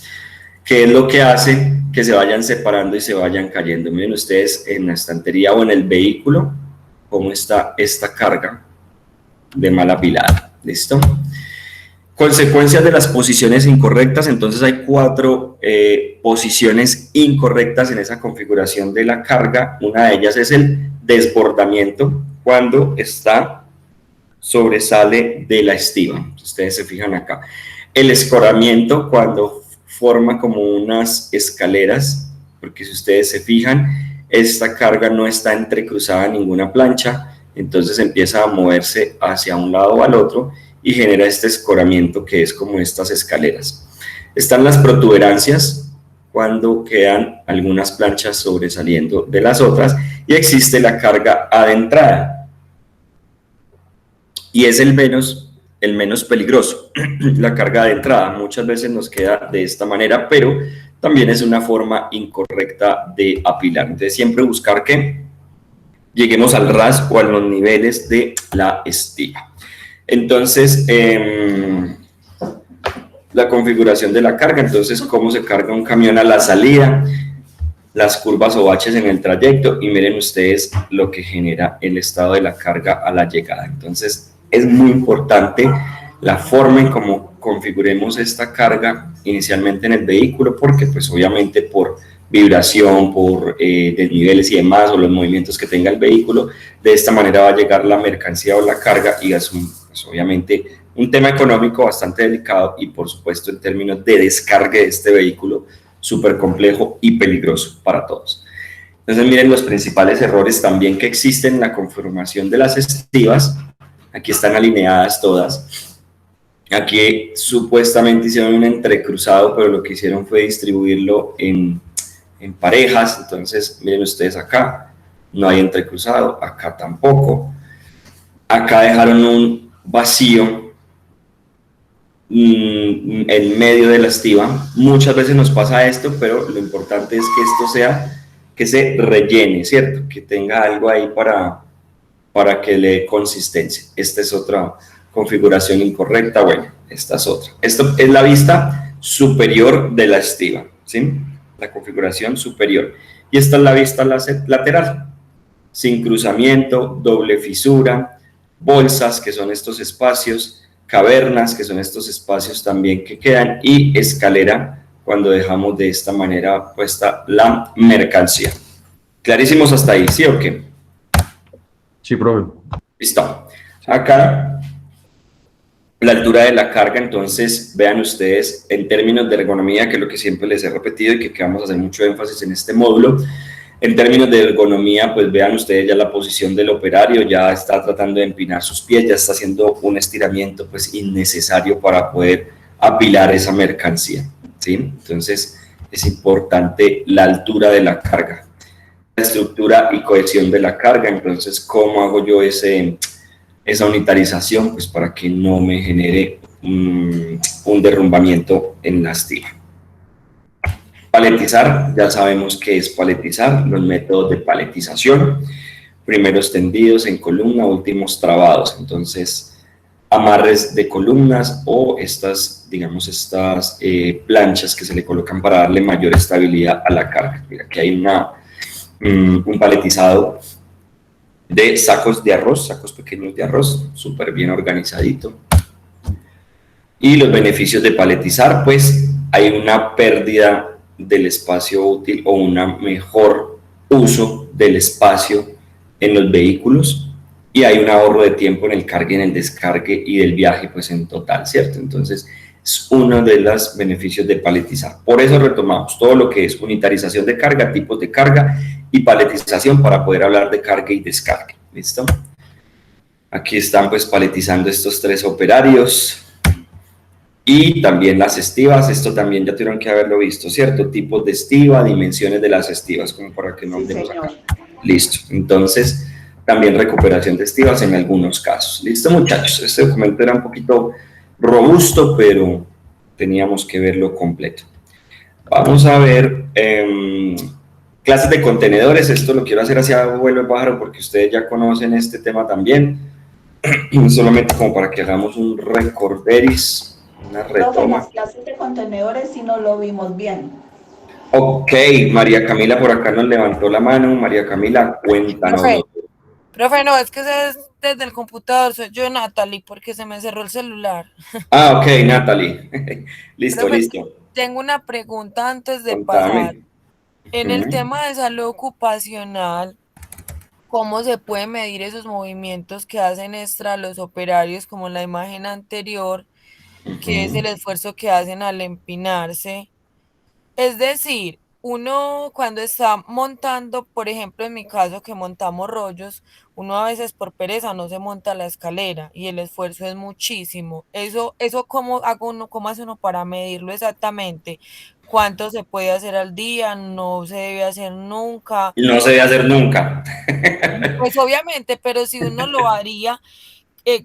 ¿Qué es lo que hace que se vayan separando y se vayan cayendo? Miren ustedes en la estantería o en el vehículo cómo está esta carga de mal apilada. ¿Listo? Consecuencias de las posiciones incorrectas. Entonces hay 4 posiciones incorrectas en esa configuración de la carga. Una de ellas es el desbordamiento, cuando sobresale de la estiba. Ustedes se fijan acá. El escoramiento, cuando forma como unas escaleras, porque si ustedes se fijan, esta carga no está entrecruzada en ninguna plancha, entonces empieza a moverse hacia un lado o al otro y genera este escoramiento que es como estas escaleras. Están las protuberancias, cuando quedan algunas planchas sobresaliendo de las otras, y existe la carga adentrada. Y es el menos peligroso, la carga de entrada. Muchas veces nos queda de esta manera, pero también es una forma incorrecta de apilar. Entonces siempre buscar que lleguemos al ras o a los niveles de la estiba. Entonces, la configuración de la carga, entonces cómo se carga un camión a la salida, las curvas o baches en el trayecto, y miren ustedes lo que genera el estado de la carga a la llegada. Entonces es muy importante la forma en cómo configuremos esta carga inicialmente en el vehículo, porque pues obviamente por vibración, por desniveles y demás, o los movimientos que tenga el vehículo, de esta manera va a llegar la mercancía o la carga, y es pues obviamente un tema económico bastante delicado, y por supuesto en términos de descargue de este vehículo súper complejo y peligroso para todos. Entonces miren los principales errores también que existen en la conformación de las estivas. Aquí están alineadas todas. Aquí supuestamente hicieron un entrecruzado, pero lo que hicieron fue distribuirlo en parejas. Entonces miren ustedes acá, no hay entrecruzado, acá tampoco. Acá dejaron un vacío en medio de la estiva. Muchas veces nos pasa esto, pero lo importante es que esto sea, que se rellene, ¿cierto? Que tenga algo ahí para que le dé consistencia. Esta es otra configuración incorrecta. Bueno, esta es otra. Esto es la vista superior de la estiva, ¿sí? La configuración superior. Y esta es la vista lateral, sin cruzamiento, doble fisura, bolsas, que son estos espacios, cavernas, que son estos espacios también que quedan, y escalera, cuando dejamos de esta manera puesta la mercancía. ¿Clarísimos hasta ahí, sí o qué? Sí, profe. Listo. Acá, la altura de la carga, entonces, vean ustedes, en términos de ergonomía, que es lo que siempre les he repetido y que vamos a hacer mucho énfasis en este módulo. En términos de ergonomía, pues vean ustedes ya la posición del operario, ya está tratando de empinar sus pies, ya está haciendo un estiramiento pues innecesario para poder apilar esa mercancía, ¿sí? Entonces es importante la altura de la carga, la estructura y cohesión de la carga. Entonces, ¿cómo hago yo esa unitarización? Pues para que no me genere un derrumbamiento en la estiva. Paletizar, ya sabemos qué es paletizar, los métodos de paletización, primeros tendidos en columna, últimos trabados. Entonces, amarres de columnas o estas, digamos, estas planchas que se le colocan para darle mayor estabilidad a la carga. Mira, aquí hay un paletizado de sacos de arroz, sacos pequeños de arroz, súper bien organizadito. Y los beneficios de paletizar, pues hay una pérdida del espacio útil o un mejor uso del espacio en los vehículos, y hay un ahorro de tiempo en el cargue, en el descargue y del viaje pues en total, ¿cierto? Entonces es uno de los beneficios de paletizar. Por eso retomamos todo lo que es unitarización de carga, tipos de carga y paletización para poder hablar de carga y descargue. ¿Listo? Aquí están pues paletizando estos tres operarios. Y también las estivas, esto también ya tuvieron que haberlo visto, ¿cierto? Tipos de estiva, dimensiones de las estivas, como para que no andemos acá. Listo, entonces también recuperación de estivas en algunos casos. Listo, muchachos, este documento era un poquito robusto, pero teníamos que verlo completo. Vamos a ver clases de contenedores. Esto lo quiero hacer hacia vuelo de pájaro porque ustedes ya conocen este tema también, solamente como para que hagamos un recorderis. Una retoma. Las clases de contenedores sí no lo vimos bien. Ok, María Camila por acá nos levantó la mano. María Camila, cuéntanos. Profe, no, es que es desde el computador, soy yo, Natalie, porque se me cerró el celular. Ah, ok, Natalie. Listo, Profe, listo. Tengo una pregunta antes de Contame. pasar. En el tema de salud ocupacional, ¿cómo se puede medir esos movimientos que hacen extra los operarios, como en la imagen anterior, que es el esfuerzo que hacen al empinarse? Es decir, uno cuando está montando, por ejemplo, en mi caso que montamos rollos, uno a veces por pereza no se monta la escalera y el esfuerzo es muchísimo. Eso ¿cómo hace uno para medirlo exactamente? ¿Cuánto se puede hacer al día? No se debe hacer nunca. No se debe hacer nunca. Pues obviamente, pero si uno lo haría,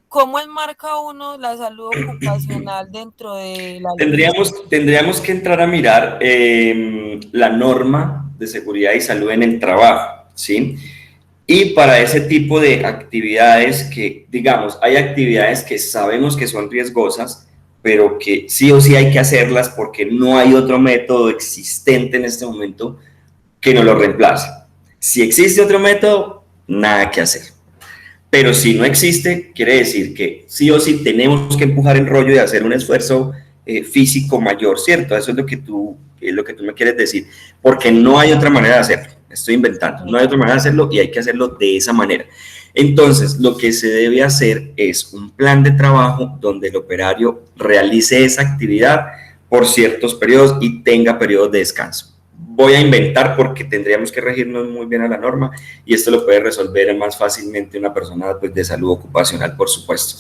¿cómo enmarca uno la salud ocupacional dentro de la ley? Tendríamos que entrar a mirar la norma de seguridad y salud en el trabajo, ¿sí? Y para ese tipo de actividades que, digamos, hay actividades que sabemos que son riesgosas, pero que sí o sí hay que hacerlas porque no hay otro método existente en este momento que nos lo reemplace. Si existe otro método, nada que hacer. Pero si no existe, quiere decir que sí o sí tenemos que empujar el rollo y hacer un esfuerzo físico mayor, ¿cierto? Eso es lo que tú me quieres decir, porque no hay otra manera de hacerlo. Estoy inventando, no hay otra manera de hacerlo y hay que hacerlo de esa manera. Entonces, lo que se debe hacer es un plan de trabajo donde el operario realice esa actividad por ciertos periodos y tenga periodos de descanso. Voy a inventar porque tendríamos que regirnos muy bien a la norma y esto lo puede resolver más fácilmente una persona pues, de salud ocupacional, por supuesto.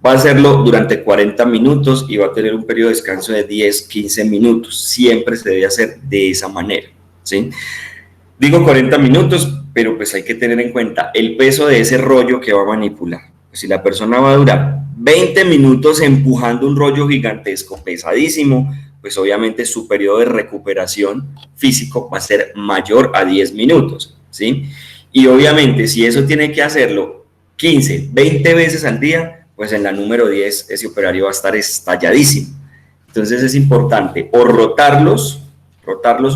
Va a hacerlo durante 40 minutos y va a tener un periodo de descanso de 10-15 minutos. Siempre se debe hacer de esa manera, ¿sí? Digo 40 minutos, pero pues hay que tener en cuenta el peso de ese rollo que va a manipular. Si la persona va a durar 20 minutos empujando un rollo gigantesco, pesadísimo, pues obviamente su periodo de recuperación físico va a ser mayor a 10 minutos, ¿sí? Y obviamente si eso tiene que hacerlo 15, 20 veces al día, pues en la número 10 ese operario va a estar estalladísimo. Entonces es importante o rotar los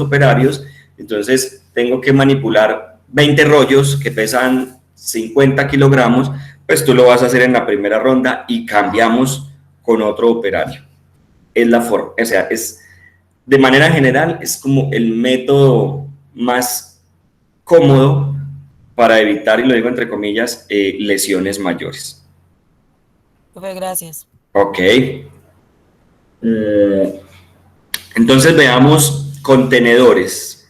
operarios. Entonces tengo que manipular 20 rollos que pesan 50 kilogramos, pues tú lo vas a hacer en la primera ronda y cambiamos con otro operario. Es la forma, o sea, es de manera general, es como el método más cómodo para evitar, y lo digo entre comillas, lesiones mayores. Gracias. Ok. Entonces veamos contenedores.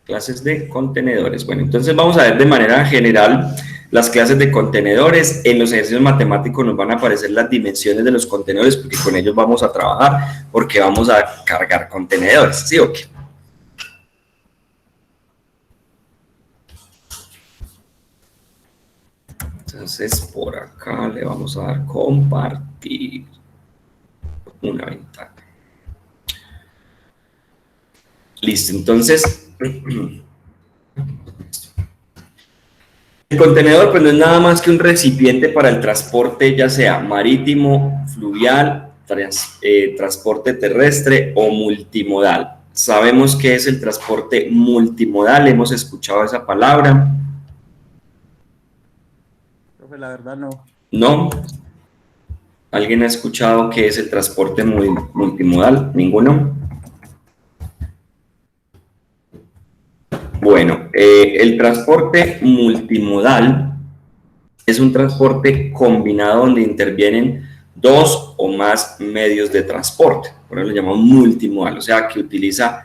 Clases de contenedores. Bueno, entonces vamos a ver de manera general las clases de contenedores. En los ejercicios matemáticos nos van a aparecer las dimensiones de los contenedores porque con ellos vamos a trabajar, porque vamos a cargar contenedores, ¿sí o qué? Entonces por acá le vamos a dar compartir una ventana. Listo, entonces el contenedor pues no es nada más que un recipiente para el transporte, ya sea marítimo, fluvial, transporte terrestre o multimodal. Sabemos qué es el transporte multimodal, hemos escuchado esa palabra. La verdad no. ¿No? ¿Alguien ha escuchado qué es el transporte multimodal? ¿Ninguno? Bueno, el transporte multimodal es un transporte combinado donde intervienen dos o más medios de transporte. Por eso lo llamamos multimodal, o sea, que utiliza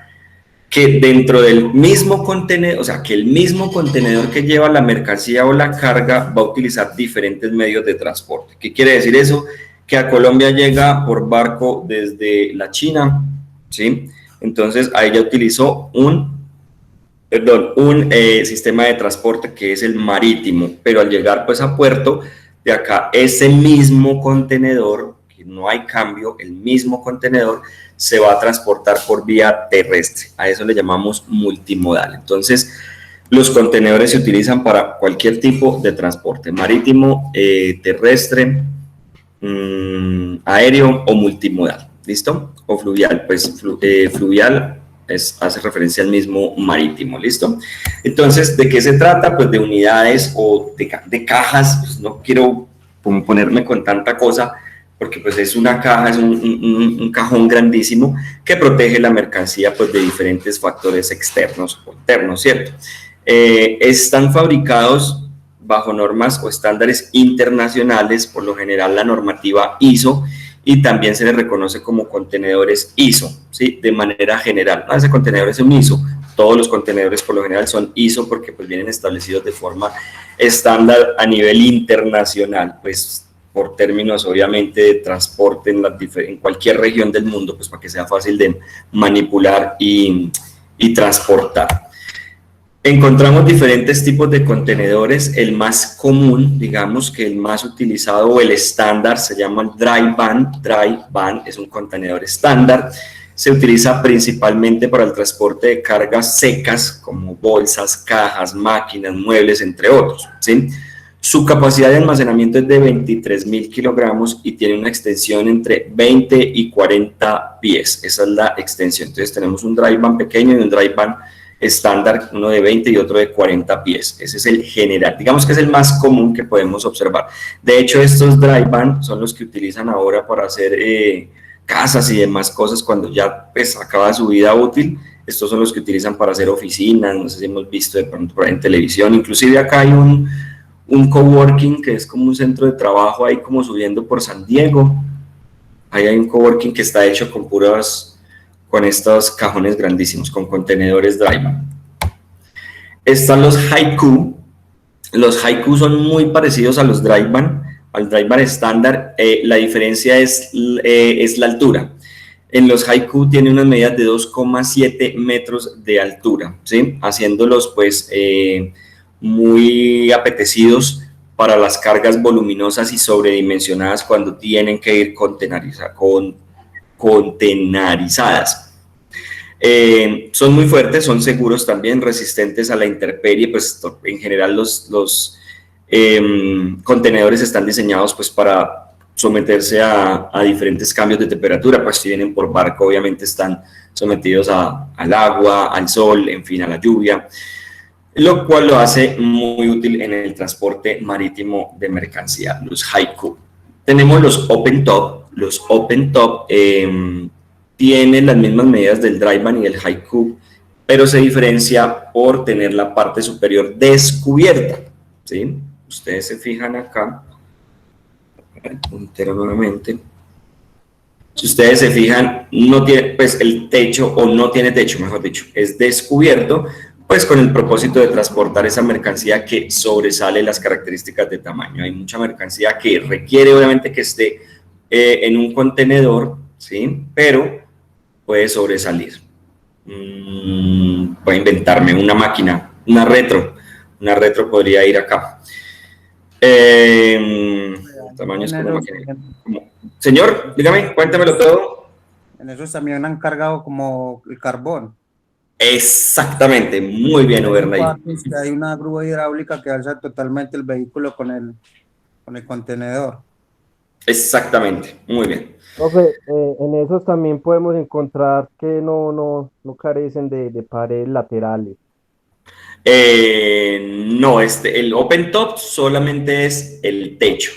que dentro del mismo contenedor, o sea, que el mismo contenedor que lleva la mercancía o la carga va a utilizar diferentes medios de transporte. ¿Qué quiere decir eso? Que a Colombia llega por barco desde la China, ¿sí? Entonces ahí ya utilizó un sistema de transporte que es el marítimo, pero al llegar pues a puerto, de acá ese mismo contenedor, que no hay cambio, el mismo contenedor se va a transportar por vía terrestre. A eso le llamamos multimodal. Entonces, los contenedores se utilizan para cualquier tipo de transporte, marítimo, terrestre, aéreo o multimodal, ¿listo? O fluvial, pues fluvial hace referencia al mismo marítimo, ¿listo? Entonces, ¿de qué se trata? Pues de unidades o de cajas, pues no quiero ponerme con tanta cosa, porque pues es una caja, es un cajón grandísimo que protege la mercancía pues de diferentes factores externos o internos, ¿cierto? Están fabricados bajo normas o estándares internacionales, por lo general la normativa ISO, y también se les reconoce como contenedores ISO, ¿sí? De manera general. Ese contenedor es un ISO, todos los contenedores por lo general son ISO porque pues vienen establecidos de forma estándar a nivel internacional, pues por términos obviamente de transporte en cualquier región del mundo, pues para que sea fácil de manipular y transportar. Encontramos diferentes tipos de contenedores. El más común, digamos que el más utilizado o el estándar se llama dry van. Dry van es un contenedor estándar. se utiliza principalmente para el transporte de cargas secas como bolsas, cajas, máquinas, muebles, entre otros, ¿sí? Su capacidad de almacenamiento es de 23.000 kilogramos y tiene una extensión entre 20 y 40 pies. Esa es la extensión. Entonces tenemos un dry van pequeño y un dry van estándar, uno de 20 y otro de 40 pies. Ese es el general, digamos que es el más común que podemos observar. De hecho, estos dry van son los que utilizan ahora para hacer casas y demás cosas cuando ya pues acaba su vida útil. Estos son los que utilizan para hacer oficinas, no sé si hemos visto de pronto por ahí en televisión. Inclusive acá hay un coworking que es como un centro de trabajo ahí como subiendo por San Diego. Ahí hay un coworking que está hecho con estos cajones grandísimos, con contenedores dry van. Están los Haiku. Los Haiku son muy parecidos a los dry van, al dry van estándar. La diferencia es la altura. En los Haiku tiene unas medidas de 2,7 metros de altura, ¿sí? Haciéndolos pues muy apetecidos para las cargas voluminosas y sobredimensionadas cuando tienen que ir contenerizadas. Son muy fuertes, son seguros también, resistentes a la intemperie, pues en general los contenedores están diseñados pues para someterse a diferentes cambios de temperatura, pues si vienen por barco obviamente están sometidos al agua, al sol, en fin, a la lluvia, lo cual lo hace muy útil en el transporte marítimo de mercancía, los Haiku. Tenemos los open top. Los open top tienen las mismas medidas del dry van y el Haiku, pero se diferencia por tener la parte superior descubierta, ¿sí? Ustedes se fijan acá, el puntero nuevamente. Si ustedes se fijan, no tiene, pues el techo, o no tiene techo, mejor dicho, es descubierto, pues con el propósito de transportar esa mercancía que sobresale las características de tamaño. Hay mucha mercancía que requiere obviamente que esté en un contenedor, ¿sí? Pero puede sobresalir. Voy a inventarme una máquina, una retro podría ir acá. Tamaños como máquina. Señor, dígame, cuéntemelo todo. En esos también han cargado como el carbón. Exactamente, muy bien, Ubernay. Hay una grúa hidráulica que alza totalmente el vehículo con el contenedor. Exactamente, muy bien. Profe, en esos también podemos encontrar que no carecen de paredes laterales. No, el open top solamente es el techo.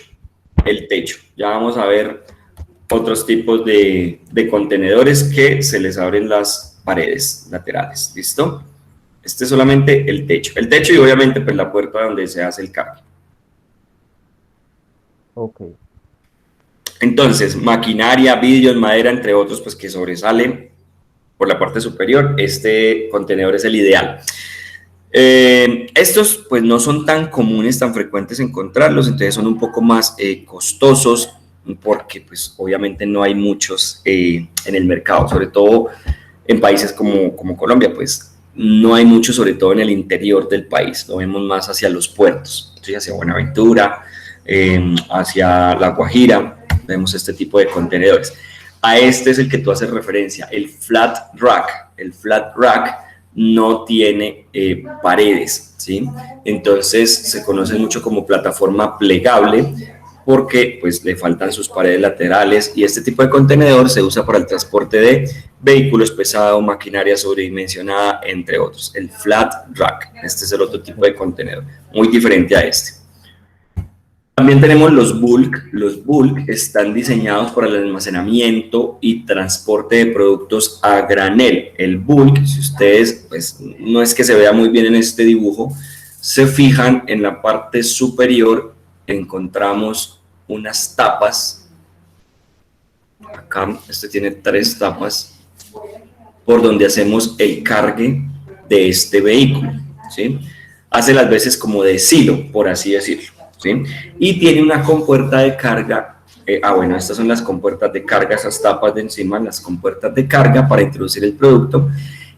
Ya vamos a ver otros tipos de contenedores que se les abren las paredes laterales, ¿listo? Este es solamente el techo y obviamente pues la puerta donde se hace el cargue. Ok. Entonces, maquinaria, vidrios, madera, entre otros, pues que sobresalen por la parte superior. Este contenedor es el ideal. Estos pues no son tan comunes, tan frecuentes encontrarlos, entonces son un poco más costosos porque pues obviamente no hay muchos en el mercado, sobre todo en países como Colombia, pues no hay mucho, sobre todo en el interior del país, lo vemos más hacia los puertos, ¿sí? Hacia Buenaventura, hacia La Guajira, vemos este tipo de contenedores. A este es el que tú haces referencia, el flat rack. El flat rack no tiene paredes, ¿sí? Entonces se conoce mucho como plataforma plegable porque pues le faltan sus paredes laterales y este tipo de contenedor se usa para el transporte de vehículos pesados, maquinaria sobredimensionada, entre otros. El flat rack, este es el otro tipo de contenedor, muy diferente a este. También tenemos los bulk. Los bulk están diseñados para el almacenamiento y transporte de productos a granel. El bulk, si ustedes, pues no es que se vea muy bien en este dibujo, se fijan en la parte superior, encontramos unas tapas. Acá, este tiene 3 tapas por donde hacemos el cargue de este vehículo, ¿sí? Hace las veces como de silo, por así decirlo, ¿sí? Y tiene una compuerta de carga. Bueno, estas son las compuertas de carga, esas tapas de encima, las compuertas de carga para introducir el producto,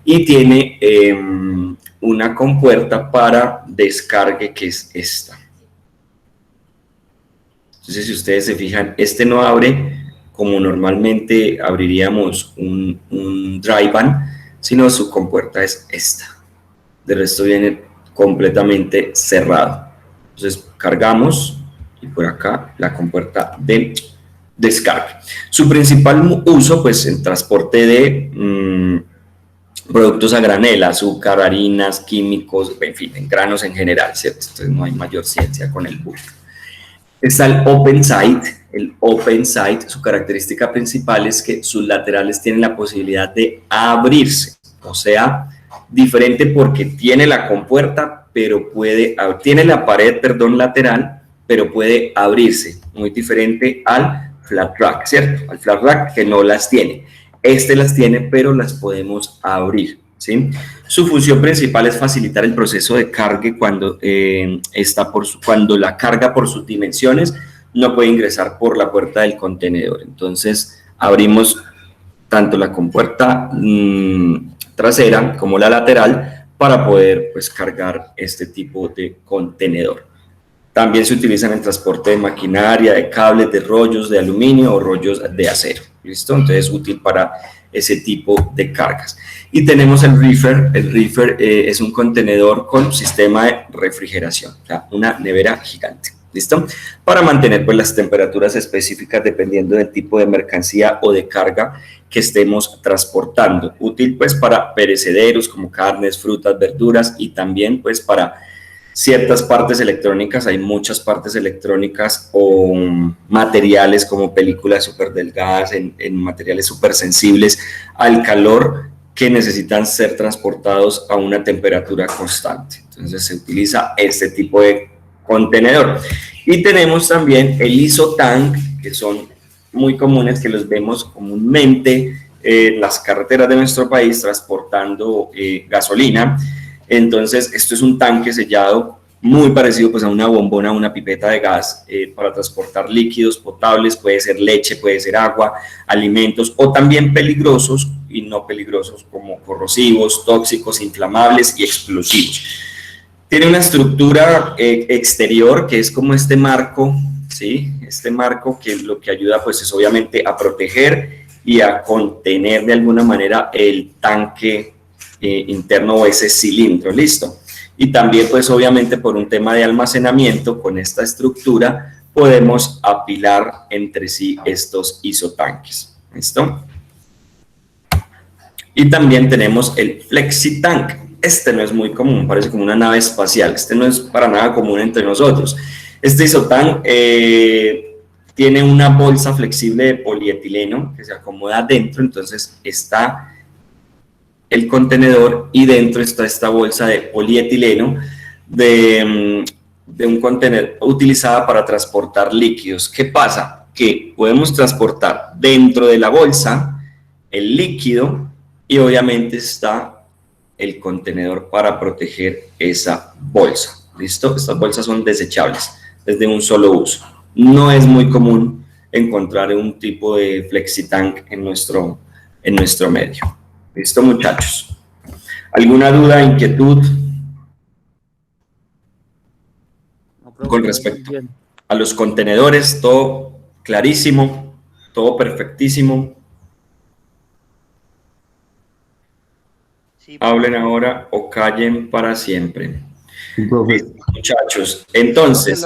y tiene una compuerta para descargue, que es esta. Entonces, si ustedes se fijan, este no abre como normalmente abriríamos un dry van, sino su compuerta es esta. De resto viene completamente cerrado. Entonces cargamos y por acá la compuerta de descarga. Su principal uso, pues, en transporte de productos a granel, azúcar, harinas, químicos, en fin, en granos en general, ¿cierto? Entonces no hay mayor ciencia con el bulk. Está el open site. El open site, su característica principal es que sus laterales tienen la posibilidad de abrirse, o sea, diferente porque tiene la compuerta, pero tiene la pared, perdón, lateral, pero puede abrirse, muy diferente al flat rack, ¿cierto? Al flat rack que no las tiene. Este las tiene, pero las podemos abrir, ¿sí? Su función principal es facilitar el proceso de cargue cuando, cuando la carga por sus dimensiones no puede ingresar por la puerta del contenedor. Entonces, abrimos tanto la compuerta trasera como la lateral para poder, pues, cargar este tipo de contenedor. También se utilizan en transporte de maquinaria, de cables, de rollos de aluminio o rollos de acero. ¿Listo? Entonces es útil para ese tipo de cargas. Y tenemos el reefer. El reefer es un contenedor con sistema de refrigeración, o sea, una nevera gigante. ¿Listo? Para mantener, pues, las temperaturas específicas dependiendo del tipo de mercancía o de carga que estemos transportando. Útil, pues, para perecederos como carnes, frutas, verduras y también, pues, para ciertas partes electrónicas. Hay muchas partes electrónicas o materiales como películas súper delgadas, en materiales súper sensibles al calor que necesitan ser transportados a una temperatura constante. Entonces se utiliza este tipo de contenedor. Y tenemos también el isotank, que son muy comunes, que los vemos comúnmente en las carreteras de nuestro país transportando gasolina. Entonces esto es un tanque sellado muy parecido, pues, a una bombona, una pipeta de gas para transportar líquidos potables, puede ser leche, puede ser agua, alimentos, o también peligrosos y no peligrosos como corrosivos, tóxicos, inflamables y explosivos. Tiene una estructura exterior que es como este marco, ¿sí? Este marco que lo que ayuda, pues, es obviamente a proteger y a contener de alguna manera el tanque interno o ese cilindro, ¿listo? Y también, pues, obviamente por un tema de almacenamiento, con esta estructura podemos apilar entre sí estos isotanques, ¿listo? Y también tenemos el FlexiTank. Este no es muy común, parece como una nave espacial. Este no es para nada común entre nosotros. Este isotank tiene una bolsa flexible de polietileno que se acomoda dentro, entonces está el contenedor y dentro está esta bolsa de polietileno de un contenedor utilizada para transportar líquidos. ¿Qué pasa? Que podemos transportar dentro de la bolsa el líquido y obviamente está el contenedor para proteger esa bolsa. ¿Listo? Estas bolsas son desechables, es de un solo uso. No es muy común encontrar un tipo de FlexiTank en nuestro medio. ¿Listo, muchachos? ¿Alguna duda, inquietud con respecto a los contenedores? Todo clarísimo, todo perfectísimo. Hablen ahora o callen para siempre. Sí, profe. Listo, muchachos. Entonces,